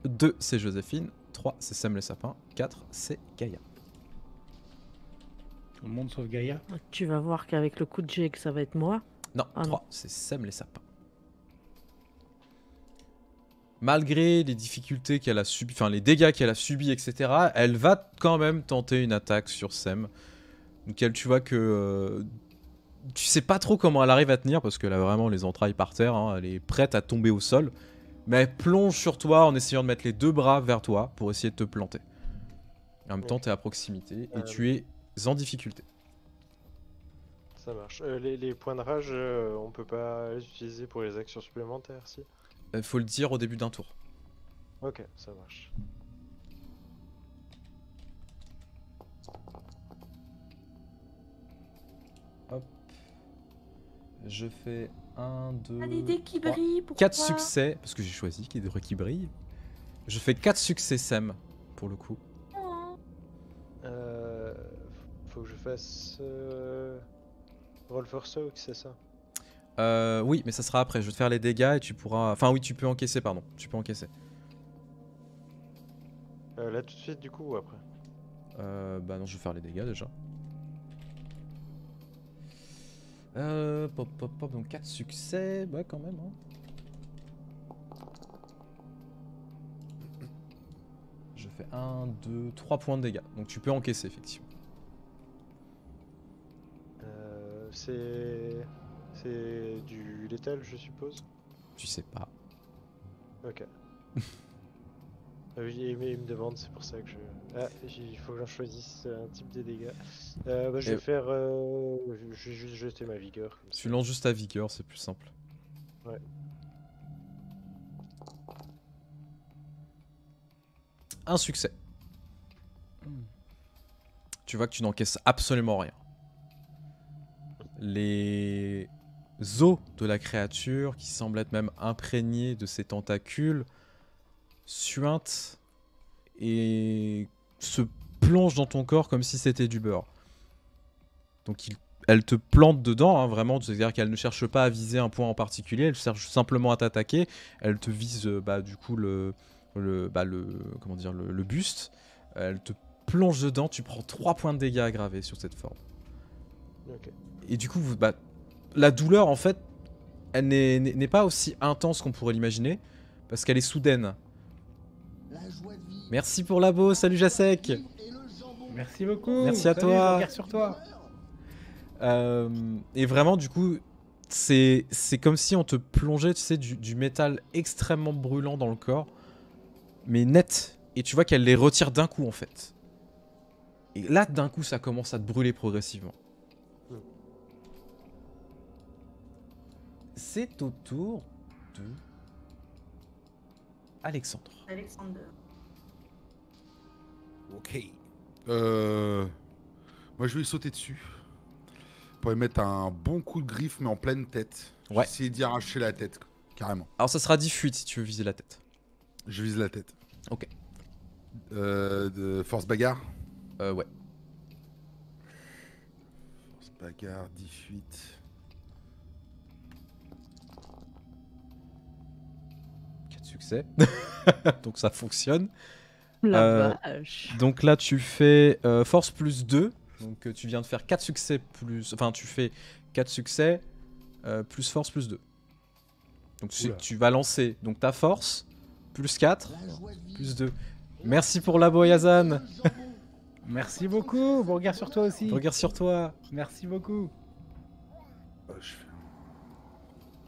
2 c'est Joséphine. 3 c'est Sam le sapin. 4 c'est Gaïa. Tout le monde sauf Gaïa. Tu vas voir qu'avec le coup de jet que ça va être moi. Non, Ah 3 c'est Sam les sapins. Malgré les difficultés qu'elle a subi, enfin les dégâts qu'elle a subis, etc., elle va quand même tenter une attaque sur Sam. Donc elle, tu vois que tu sais pas trop comment elle arrive à tenir parce qu'elle a vraiment les entrailles par terre, hein, elle est prête à tomber au sol. Mais elle plonge sur toi en essayant de mettre les deux bras vers toi pour essayer de te planter. Et en même temps, t'es à proximité et tu es en difficulté. Ça marche. Les points de rage, on peut pas les utiliser pour les actions supplémentaires, si? Faut le dire au début d'un tour. Ok, ça marche. Hop. Je fais 1, 2, Ah, des dés qui 3, brillent, pourquoi 4 succès, parce que j'ai choisi qui devrait qui brille. Je fais 4 succès Sam, pour le coup. Oh. Faut que je fasse... Roll for Soak, c'est ça? Oui, mais ça sera après. Je vais te faire les dégâts et tu pourras... Enfin oui, tu peux encaisser, pardon. Tu peux encaisser. Là tout de suite, du coup, ou après? Bah non, je vais faire les dégâts déjà. Pop, pop, pop, donc 4 succès, ouais quand même. Hein. Je fais 1, 2, 3 points de dégâts. Donc tu peux encaisser effectivement. C'est du létal, je suppose? Tu sais pas. Ok. Oui, mais il me demande, c'est pour ça que je... Ah, il faut que j'en choisisse un type de dégâts. Bah, je vais faire... je vais juste jeter ma vigueur. Comme Tu ça. lances juste ta vigueur, c'est plus simple. Ouais. Un succès. Tu vois que tu n'encaisses absolument rien. Les os de la créature, qui semblent être même imprégnés de ses tentacules, suintent et se plongent dans ton corps comme si c'était du beurre. Donc elle te plante dedans, hein, vraiment, c'est-à-dire qu'elle ne cherche pas à viser un point en particulier, elle cherche simplement à t'attaquer. Elle te vise du coup le buste. Elle te plonge dedans, tu prends 3 points de dégâts aggravés sur cette forme. Ok. Et du coup, la douleur, en fait, elle n'est pas aussi intense qu'on pourrait l'imaginer, parce qu'elle est soudaine. Merci pour l'abo, salut Jacek. Merci beaucoup. Merci à Salut, toi. je regarde sur toi. Et vraiment, du coup, c'est comme si on te plongeait, tu sais, du métal extrêmement brûlant dans le corps, mais net. Et tu vois qu'elle les retire d'un coup, en fait. Et là, d'un coup, ça commence à te brûler progressivement. C'est au tour de Alexandre. Alexander. Ok. Moi, je vais lui sauter dessus. Pour lui mettre un bon coup de griffe, mais en pleine tête. Ouais. Je vais essayer d'y arracher la tête, quoi. Carrément. Alors ça sera 10 fuites si tu veux viser la tête. Je vise la tête. Ok. De force bagarre. Ouais. Force bagarre, 18. 4 succès. Donc ça fonctionne. La vache. Donc là tu fais force plus 2. Donc tu viens de faire 4 succès plus... Enfin tu fais 4 succès plus force plus 2. Donc Oula. tu vas lancer donc ta force plus 4 plus 2. Merci pour la Boyazan. Merci beaucoup. Bon regard sur toi aussi. Regarde sur toi. Merci beaucoup. Je fais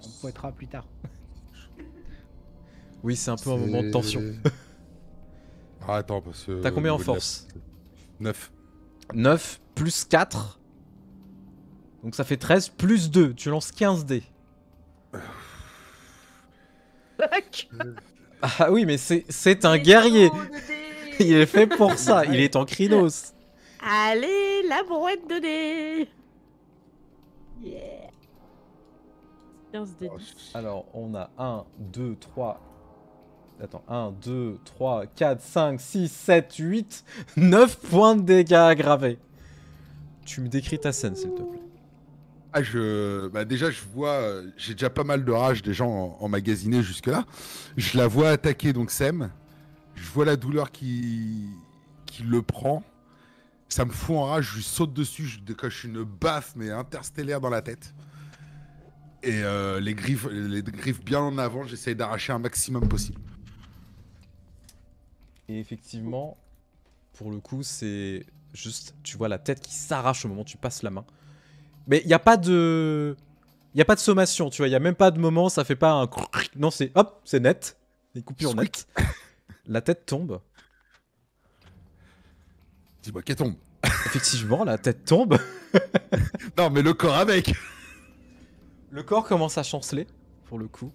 On pointera plus tard. Oui c'est un peu un moment de tension. Ah, attends, parce que... T'as combien en au niveau de la- force 9. 9 plus 4. Donc ça fait 13 plus 2. Tu lances 15 dés. Ah oui mais c'est un guerrier. Il est fait pour ça. Il est en crinos. Allez, la brouette de dés. Yeah. 15 dés. Alors, on a 1, 2, 3. Attends, 1, 2, 3, 4, 5, 6, 7, 8, 9 points de dégâts aggravés. Tu me décris ta scène, s'il te plaît. Ah, déjà, je vois... j'ai déjà pas mal de rage des gens emmagasinés jusque-là. Je la vois attaquer, donc Sem. Je vois la douleur qui le prend. Ça me fout en rage, je lui saute dessus, je décoche une baffe, mais interstellaire dans la tête. Et les griffes bien en avant, j'essaye d'arracher un maximum possible. Et effectivement, pour le coup, c'est juste, tu vois la tête qui s'arrache au moment où tu passes la main. Mais il n'y a pas de... Il n'y a pas de sommation, tu vois, il n'y a même pas de moment, ça fait pas un... Non, c'est hop, c'est net. Des coupures nettes. La tête tombe. Dis-moi qu'elle tombe. Effectivement, la tête tombe. Non, mais le corps avec. Le corps commence à chanceler, pour le coup.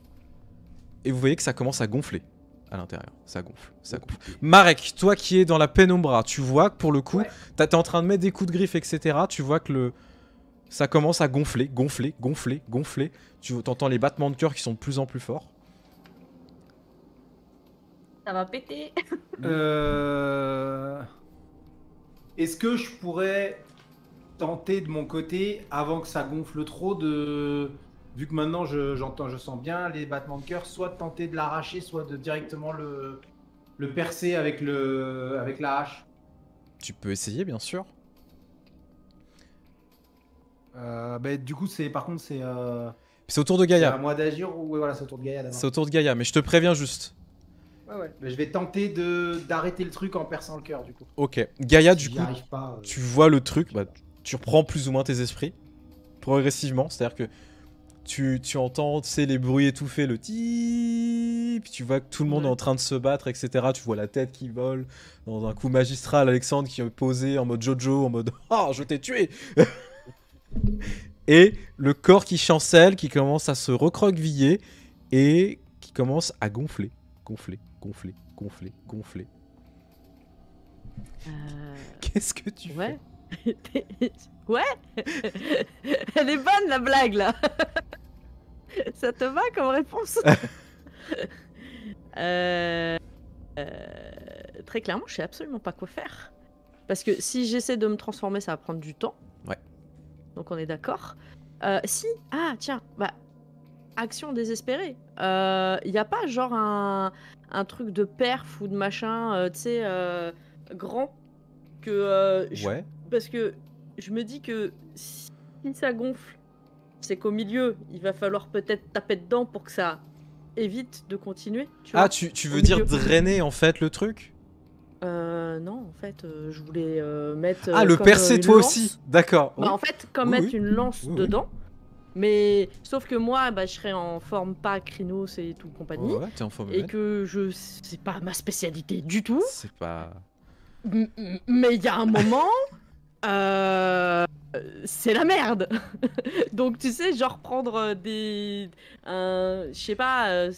Et vous voyez que ça commence à gonfler à l'intérieur. Ça gonfle, ça gonfle. Marek, toi qui es dans la pénombra, tu vois que pour le coup, t'es en train de mettre des coups de griffe, etc. Tu vois que ça commence à gonfler, gonfler, gonfler, gonfler. Tu entends les battements de cœur qui sont de plus en plus forts. Ça va péter. Est-ce que je pourrais tenter de mon côté, avant que ça gonfle trop, vu que maintenant je sens bien les battements de cœur, soit de tenter de l'arracher, soit de directement le percer avec la hache. Tu peux essayer, bien sûr. Du coup, c'est C'est au tour de à Gaïa. moi d'agir ou voilà, c'est au tour de Gaïa d'abord. C'est au tour de Gaïa, mais je te préviens juste. Ouais. Mais je vais tenter d'arrêter le truc en perçant le cœur du coup. Ok. Gaïa, Si du j'y coup, arrive pas, tu vois le truc, bah, tu reprends plus ou moins tes esprits progressivement, c'est-à-dire que tu entends, tu sais, les bruits étouffés, le ti, puis tu vois que tout le monde est en train de se battre, etc. Tu vois la tête qui vole dans un coup magistral, Alexandre qui est posé en mode Jojo, en mode « Oh, je t'ai tué !» Et le corps qui chancelle, qui commence à se recroqueviller et qui commence à gonfler, gonfler, gonfler, gonfler, gonfler. Qu'est-ce que tu Ouais. Ouais. Elle est bonne la blague là. Ça te va comme réponse? Très clairement, je sais absolument pas quoi faire. Parce que si j'essaie de me transformer, ça va prendre du temps. Ouais. Donc on est d'accord. Ah tiens, action désespérée. Y a pas genre un truc de perf ou de machin, tu sais, grand que Ouais. parce que je me dis que si ça gonfle, c'est qu'au milieu, il va falloir peut-être taper dedans pour que ça évite de continuer. Tu vois, Ah, tu veux au dire milieu. drainer en fait le truc? Non, en fait, je voulais mettre. Ah, le comme, percer une toi lance. aussi. D'accord. Bah, en fait, comme Oui, mettre oui. une lance Oui, oui. dedans. Mais sauf que moi, je serais en forme pas crinos et tout compagnie. Ouais, t'es en forme Et humaine. que c'est pas ma spécialité du tout. C'est pas... Mais il y a un moment, c'est la merde. Donc tu sais, genre prendre je sais pas,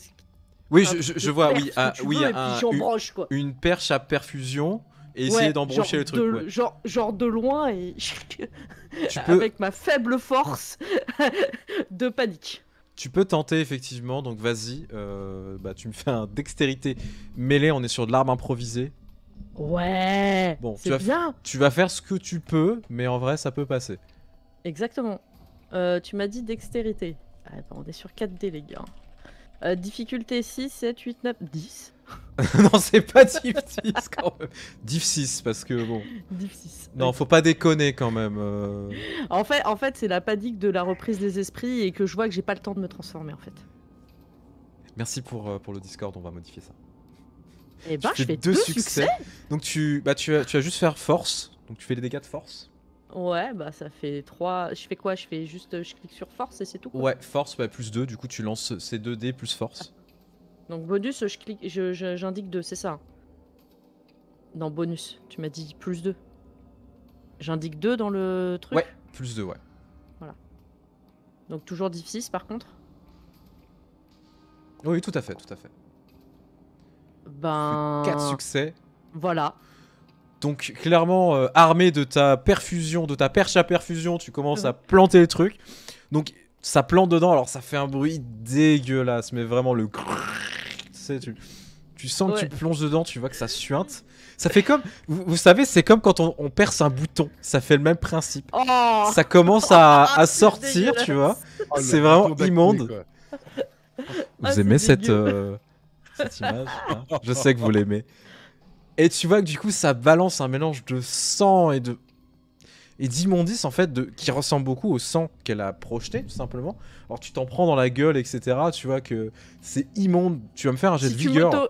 Oui, un je truc de vois, perf, oui, ce que tu oui, veux, et puis j'en branche, quoi. une perche à perfusion et essayer Ouais, d'embrocher le truc. Ouais. genre de loin et Tu peux, avec ma faible force de panique. tu peux tenter effectivement, donc vas-y, bah, tu me fais un dextérité mêlée, on est sur de l'arme improvisée. Ouais, Bon, c'est bien. tu vas faire ce que tu peux, mais en vrai ça peut passer. Exactement. Tu m'as dit dextérité. Ah, bah, on est sur 4D, les gars. Difficulté 6, 7, 8, 9, 10. Non, c'est pas div 6 quand même. Div 6 parce que bon. Div 6. Non, Ok. faut pas déconner quand même. En fait, c'est la panique de la reprise des esprits et que je vois que j'ai pas le temps de me transformer, en fait. Merci pour le Discord, on va modifier ça. Et bah, Tu je fais deux deux succès. Donc tu vas juste faire force. Donc tu fais les dégâts de force. Ouais, bah ça fait 3. Je fais quoi? Je clique sur force et c'est tout, quoi. Ouais, force bah, plus 2, du coup tu lances ces 2 dés plus force. Donc bonus, j'indique 2, c'est ça. Dans bonus, tu m'as dit plus 2. J'indique 2 dans le truc. Ouais, plus 2, ouais. Donc toujours div 6 par contre. Oui, tout à fait, tout à fait. Ben. 4 succès. Voilà. Donc clairement, armé de ta perfusion, de ta perche à perfusion, tu commences à planter le truc. Donc ça plante dedans, alors ça fait un bruit dégueulasse, mais vraiment le... Tu sais, tu sens que tu plonges dedans, tu vois que ça suinte. Ça fait comme... Vous savez, c'est comme quand on perce un bouton, ça fait le même principe. Oh Ça commence à c'est sortir, dégueulasse. tu vois. Oh, le C'est vraiment bouton d'acné, immonde. quoi. Vous Ah, aimez c'est cette, dégueu. cette image hein. Je sais que vous l'aimez. Et tu vois que du coup ça balance un mélange de sang et d'immondice en fait qui ressemble beaucoup au sang qu'elle a projeté tout simplement. Alors tu t'en prends dans la gueule etc. Tu vois que c'est immonde. Tu vas me faire un jet de vigueur.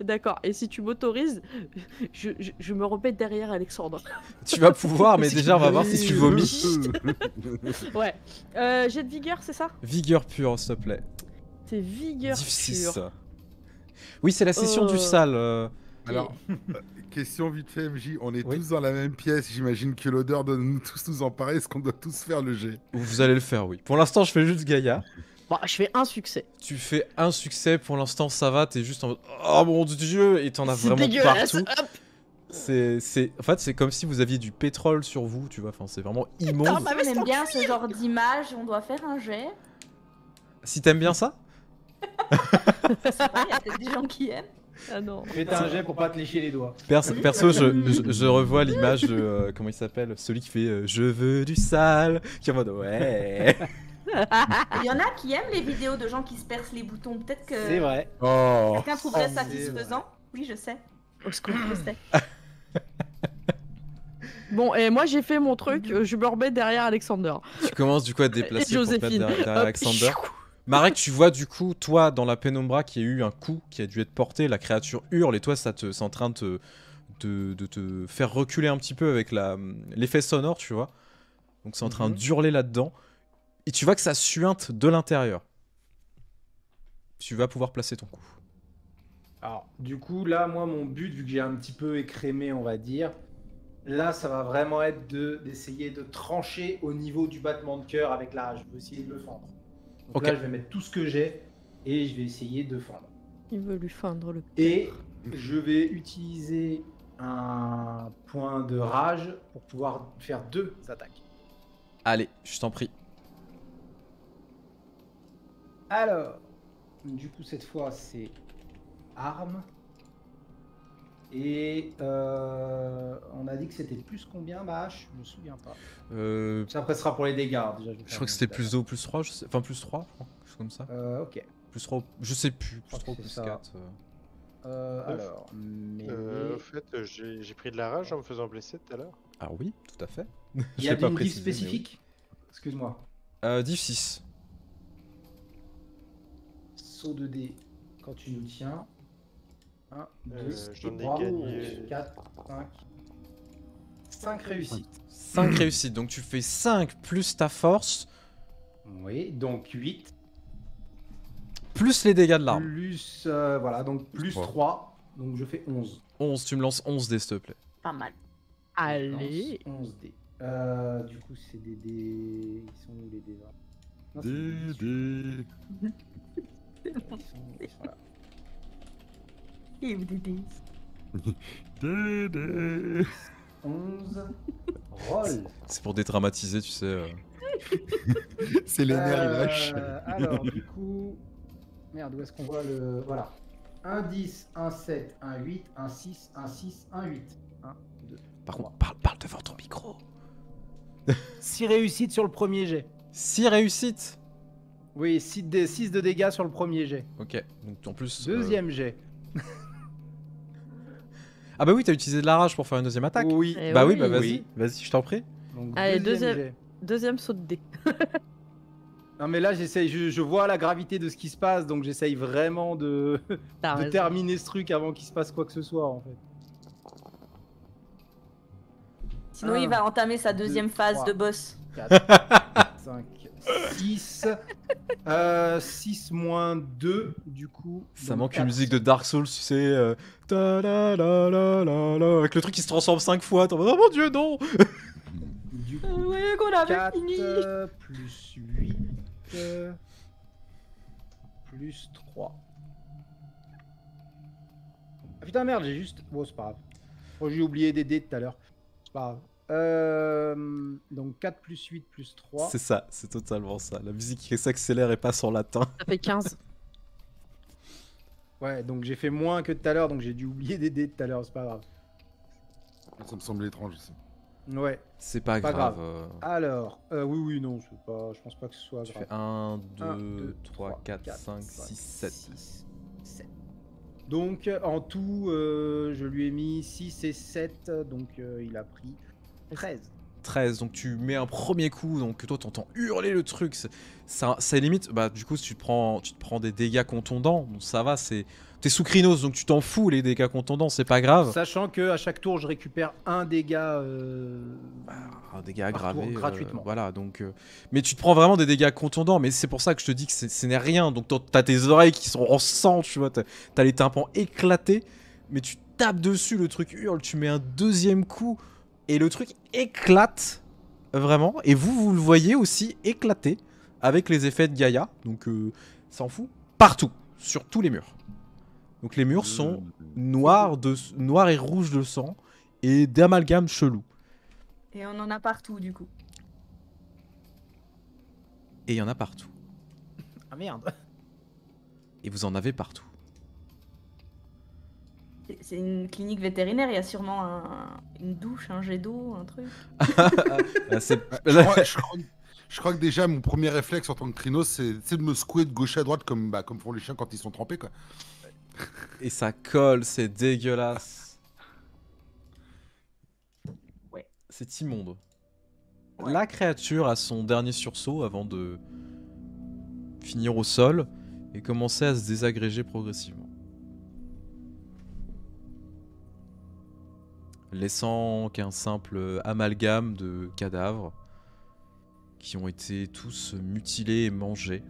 D'accord, et si tu m'autorises, je me remets derrière Alexandre. Tu vas pouvoir mais déjà on va voir si tu vomis. Ouais. Jet de vigueur, c'est ça? Vigueur pure s'il te plaît. C'est vigueur Div 6. pure. Oui c'est la session du sale. Alors, question vite fait, MJ. On est Oui. tous dans la même pièce. J'imagine que l'odeur de nous tous nous emparer. Est-ce qu'on doit tous faire le jet? Vous allez le faire oui. Pour l'instant je fais juste Gaïa. Bon, je fais un succès. Tu fais un succès, pour l'instant ça va, t'es juste en mode oh mon dieu, et t'en as C'est vraiment dégueulasse. partout. Hop. En fait, c'est comme si vous aviez du pétrole sur vous, tu vois, enfin c'est vraiment immonde. Putain, Si ma on veste en aime bien cuir. ce genre d'image, on doit faire un jet. Si t'aimes bien ça, Il y a peut-être des gens qui aiment. Ah non. Fais un jet pour pas te lécher les doigts. perso je revois l'image de, comment il s'appelle, celui qui fait je veux du sale, qui est en mode ouais. Il y en a qui aiment les vidéos de gens qui se percent les boutons. Peut-être que C'est vrai. Oh. quelqu'un trouverait c'est satisfaisant. Oui, je sais. Au secours. Je sais. Bon, et moi j'ai fait mon truc, je me remets derrière Alexander. Tu commences du coup à te déplacer Et pour te mettre Joséphine. derrière Hop. Alexander. Marek, tu vois du coup, toi dans la pénombra qu'il y a eu un coup qui a dû être porté, la créature hurle et toi c'est en train de te faire reculer un petit peu avec l'effet sonore, tu vois. Donc c'est en train d'hurler là-dedans. Et tu vois que ça suinte de l'intérieur. Tu vas pouvoir placer ton coup. Alors, du coup, là, moi, mon but, vu que j'ai un petit peu écrémé, on va dire, là, ça va vraiment être d'essayer de trancher au niveau du battement de cœur avec la rage. Je veux essayer de le fendre. Donc Ok. là, je vais mettre tout ce que j'ai et je vais essayer de fendre. Il veut lui feindre le. Et je vais utiliser un point de rage pour pouvoir faire 2 attaques. Allez, je t'en prie. Alors, du coup, cette fois, c'est arme. Et on a dit que c'était plus combien ma hache? Je me souviens pas. Ça après sera pour les dégâts. Déjà, vais Je faire crois que un c'était petit plus 2 ou plus 3, enfin plus 3, je crois, quelque chose comme ça. Ok. Plus 3, je sais plus, plus crois 3 ou que plus c'est ça. 4. Alors, mais... Au fait, j'ai pris de la rage en me faisant blesser tout à l'heure. Ah oui, tout à fait. il Je y a l'ai pas une div précisé, mais oui. spécifique? Excuse-moi. Div 6. Saut de dés quand tu nous tiens. 1, 2, j'en ai 3, gagné. 4, 5. 5 réussites. 5 réussites, donc tu fais 5 plus ta force, Oui, donc 8. plus les dégâts de l'arme. Plus, voilà, donc plus 3. Donc je fais 11. 11, tu me lances 11 dés s'il te plaît. Pas mal. Allez. 11 dés. Du coup, c'est des dés. Ils sont où les dés là? Non, c'est des dés. Ils sont là. Give the dice. Dédé. 11. Roll. C'est pour dédramatiser, tu sais. C'est les nerfs, ils lâchent. Alors, du coup. Merde, où est-ce qu'on voit le. Voilà. 1 10, 1 7, 1 8, 1 6, 1 6, 1 8. 1, 2. Par contre, parle devant ton micro. 6 réussites sur le premier jet. 6 réussites. Oui, 6 de dégâts sur le premier jet. Ok, donc en plus. Deuxième jet. Ah bah oui, t'as utilisé de la rage pour faire une deuxième attaque. Oui. Eh Bah oui, oui. bah vas-y, Oui. vas-y, je t'en prie. Donc, Allez, deuxième jet. deuxième saut de dé. Non mais là j'essaye, je vois la gravité de ce qui se passe, donc j'essaye vraiment de T'as raison. terminer ce truc avant qu'il se passe quoi que ce soit en fait. Sinon, 1, il va entamer sa deuxième 2, phase 3. de boss. 4, 5, 6. 6 moins 2 du coup. Ça donc manque une 4. musique de Dark Souls, tu sais. Ta-la-la-la-la-la, avec le truc qui se transforme 5 fois. T'en mode, oh mon dieu, non. Du coup, Oui, qu'on avait 4 fini. plus 8 plus 3. Ah putain merde, j'ai juste... Bon c'est pas grave. Oh, j'ai oublié des dés tout à l'heure. C'est pas grave. Donc 4 plus 8 plus 3. C'est ça, c'est totalement ça. La musique qui s'accélère et passe en latin. Ça fait 15. Ouais, donc j'ai fait moins que tout à l'heure, donc j'ai dû oublier des dés tout à l'heure, c'est pas grave. Ça me semble étrange aussi. Ouais. C'est pas Pas grave. Alors, oui, non, je pense pas que ce soit Tu grave. fais 1, 1, 2, 3, 4, 5, 6, 7. 7. Donc en tout, je lui ai mis 6 et 7, donc il a pris 13. 13, donc tu mets un premier coup, donc toi t'entends hurler le truc, c'est limite, bah du coup si tu te prends des dégâts contondants, donc ça va, t'es sous Krynos, donc tu t'en fous les dégâts contondants, c'est pas grave. Sachant que à chaque tour, je récupère un dégât. Un dégât par tour, aggravé, gratuitement. voilà, donc mais tu te prends vraiment des dégâts contondants, mais c'est pour ça que je te dis que ce n'est rien, donc t'as tes oreilles qui sont en sang, tu vois, t'as les tympans éclatés, mais tu tapes dessus, le truc hurle, tu mets un deuxième coup, et le truc éclate, vraiment, et vous le voyez aussi éclater, avec les effets de Gaïa, donc ça en fout, partout, sur tous les murs. Donc les murs sont noirs et rouges de sang, et d'amalgames chelous. Et on en a partout, du coup. Et il y en a partout. Ah merde. Et vous en avez partout. C'est une clinique vétérinaire, il y a sûrement une douche, un jet d'eau, un truc. Je crois que déjà mon premier réflexe en tant que Krynos, c'est de me secouer de gauche à droite comme font les chiens quand ils sont trempés quoi. Et ça colle, c'est dégueulasse. Ouais. C'est immonde. Ouais. La créature a son dernier sursaut avant de finir au sol et commencer à se désagréger progressivement. Laissant qu'un simple amalgame de cadavres qui ont été tous mutilés et mangés.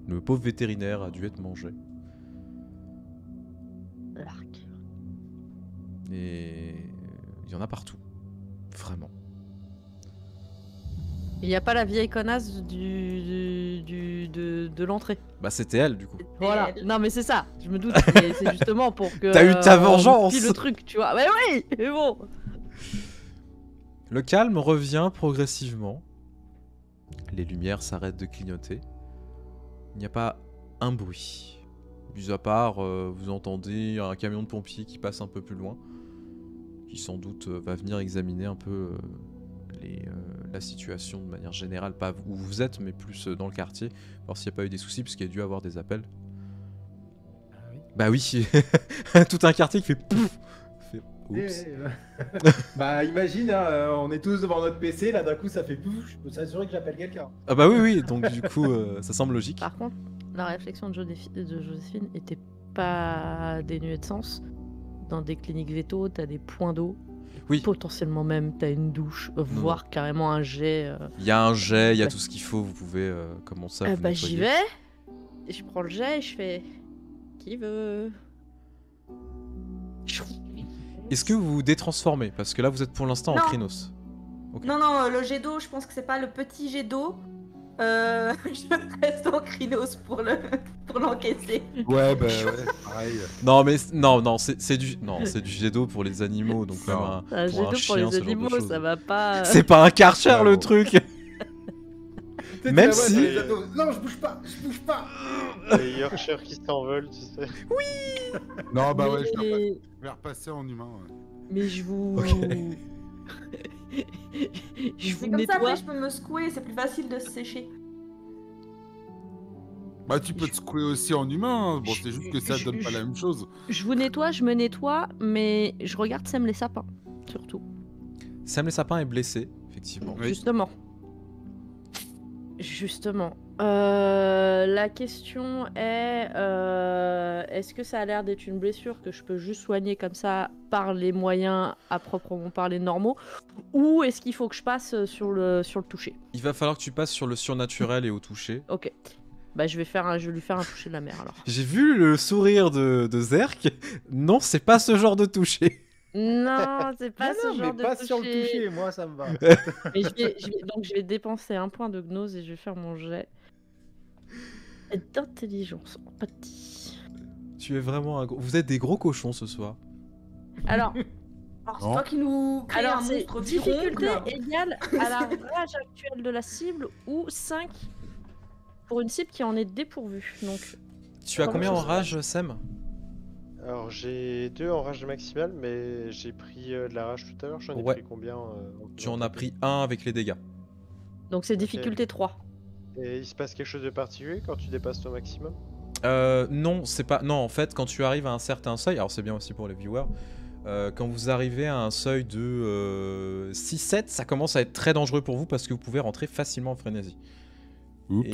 Le pauvre vétérinaire a dû être mangé. L'arc. Et il y en a partout. Vraiment. Il n'y a pas la vieille connasse de l'entrée. Bah c'était elle du coup. Voilà. elle. Non mais c'est ça. Je me doute. Mais c'est justement pour que. T'as eu ta on vengeance. plie le truc, tu vois. Mais oui. Mais bon. Le calme revient progressivement. Les lumières s'arrêtent de clignoter. Il n'y a pas un bruit. Mis à part, vous entendez un camion de pompiers qui passe un peu plus loin. Qui sans doute va venir examiner un peu la situation de manière générale. Pas où vous êtes, mais plus dans le quartier. Voir s'il n'y a pas eu des soucis, parce qu'il y a dû avoir des appels. Ah oui. Bah oui, tout un quartier qui fait pouf. Fait, oups. Bah imagine, hein, on est tous devant notre PC, là d'un coup ça fait pouf, je peux s'assurer que j'appelle quelqu'un. Ah bah oui, oui, donc du coup, ça semble logique. Par contre, la réflexion de Joséphine était pas dénuée de sens. Dans des cliniques véto, t'as des points d'eau. Oui. Potentiellement même, t'as une douche, voire carrément un jet. Il y a un jet, il y a tout ce qu'il faut, vous pouvez commencer à vous Bah j'y nettoyer. vais. Et je prends le jet et je fais. Qui veut? Est-ce que vous vous détransformez? Parce que là, vous êtes pour l'instant en Non. Krynos. Ok. Non, le jet d'eau, je pense que c'est pas le petit jet d'eau. Je reste en Krynos pour l'encaisser. Ouais, bah ouais, pareil. Non, mais non, c'est du jet d'eau pour les animaux, donc même Un jet pour un d'eau pour chien, les ce genre de animaux, choses. ça va pas. C'est pas un Karcher Ouais, le bon. truc. Peut-être Même que, ouais, si- les ados- Non, je bouge pas. Les Yorkshire qui s'envolent, tu sais. Non, bah ouais, mais... je vais repasser en humain. Ouais. mais je vous. Ok. Je vous Mais comme ça, nettoie. après, je peux me secouer, c'est plus facile de se sécher. Bah, tu peux te secouer aussi en humain. Hein. Bon, c'est juste que ça donne pas la même chose. Je vous nettoie, je me nettoie, mais je regarde Sam les sapins, surtout. Sam les sapins est blessé, effectivement. Oui. Justement. La question est est-ce que ça a l'air d'être une blessure que je peux juste soigner comme ça par les moyens à proprement parler normaux, ou est-ce qu'il faut que je passe sur le toucher? Il va falloir que tu passes sur le surnaturel et au toucher. Ok. Bah je vais lui faire un toucher de la mer alors. J'ai vu le sourire de Zerk. Non, c'est pas ce genre de toucher. Non, c'est pas ce Non, genre mais de pas toucher. sur le toucher, moi ça me va. Mais donc je vais dépenser un point de gnose et je vais faire mon jet d'intelligence. Empathie. Tu es vraiment un gros... Vous êtes des gros cochons ce soir. Alors, Alors, c'est Non. toi qui nous crée un c'est monstre difficulté tyron, là. égale à la rage actuelle de la cible ou 5 pour une cible qui en est dépourvue. Donc, Tu as Comment combien ça en se rage, Sam? Alors j'ai 2 en rage maximale, mais j'ai pris de la rage tout à l'heure. J'en ai Ouais. pris combien Tu en as pris un avec les dégâts. donc c'est difficulté 3. Et il se passe quelque chose de particulier quand tu dépasses ton maximum? Non, c'est pas. Non, en fait, quand tu arrives à un certain seuil, alors c'est bien aussi pour les viewers, quand vous arrivez à un seuil de 6-7, ça commence à être très dangereux pour vous parce que vous pouvez rentrer facilement en frénésie. Oups.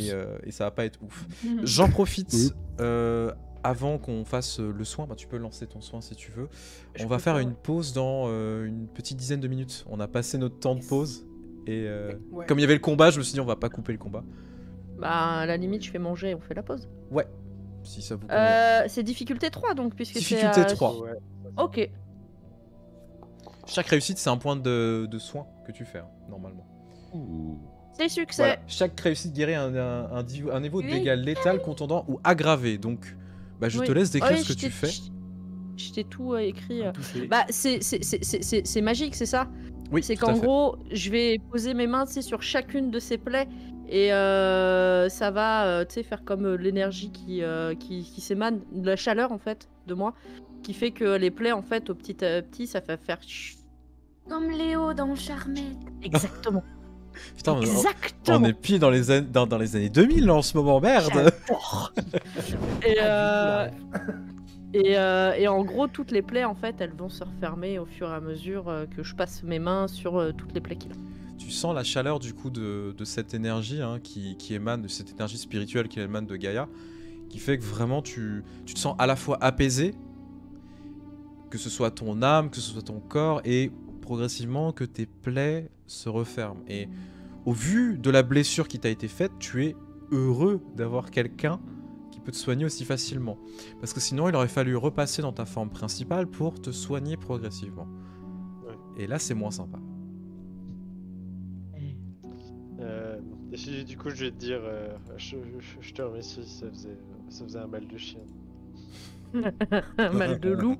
Et ça va pas être ouf. J'en profite avant qu'on fasse le soin. Bah, tu peux lancer ton soin si tu veux. On va faire une pause dans une petite dizaine de minutes. On a passé notre temps de pause. Et Ouais. comme il y avait le combat, je me suis dit on va pas couper le combat. Bah, à la limite, je fais mon jet et on fait la pause. Ouais, si ça vous convient. C'est difficulté 3 donc, puisque Difficulté c'est. 3. Ouais. Ok. Chaque réussite, c'est un point de soin que tu fais, hein, normalement. Ouh. C'est succès. Voilà. Chaque réussite guérit un niveau de dégâts létal, contondant ou aggravé. Donc, bah, je te laisse décrire Oui, ce que tu fais. Je t'ai tout écrit. Touché. Bah, c'est magique, c'est ça? Oui, C'est tout à qu'en fait. gros, je vais poser mes mains, tu sais, sur chacune de ces plaies et ça va, tu sais, faire comme l'énergie qui s'émane, de la chaleur en fait de moi, qui fait que les plaies en fait, au petit à petit, ça fait faire. Comme Léo dans Charmed. Exactement. Putain, on Exactement. est pile dans les, dans les années 2000 là, en ce moment, merde. J'adore. et, et en gros, toutes les plaies, en fait, elles vont se refermer au fur et à mesure que je passe mes mains sur toutes les plaies qu'il a. Tu sens la chaleur du coup de cette énergie hein, qui émane, de cette énergie spirituelle qui émane de Gaïa, qui fait que vraiment tu te sens à la fois apaisé, que ce soit ton âme, que ce soit ton corps, et progressivement que tes plaies se referment. Et au vu de la blessure qui t'a été faite, tu es heureux d'avoir quelqu'un qui peut te soigner aussi facilement. Parce que sinon, il aurait fallu repasser dans ta forme principale pour te soigner progressivement. Ouais. Et là, c'est moins sympa. Et du coup, je vais te dire, je te remercie, ça faisait un mal de chien. Mal de loup.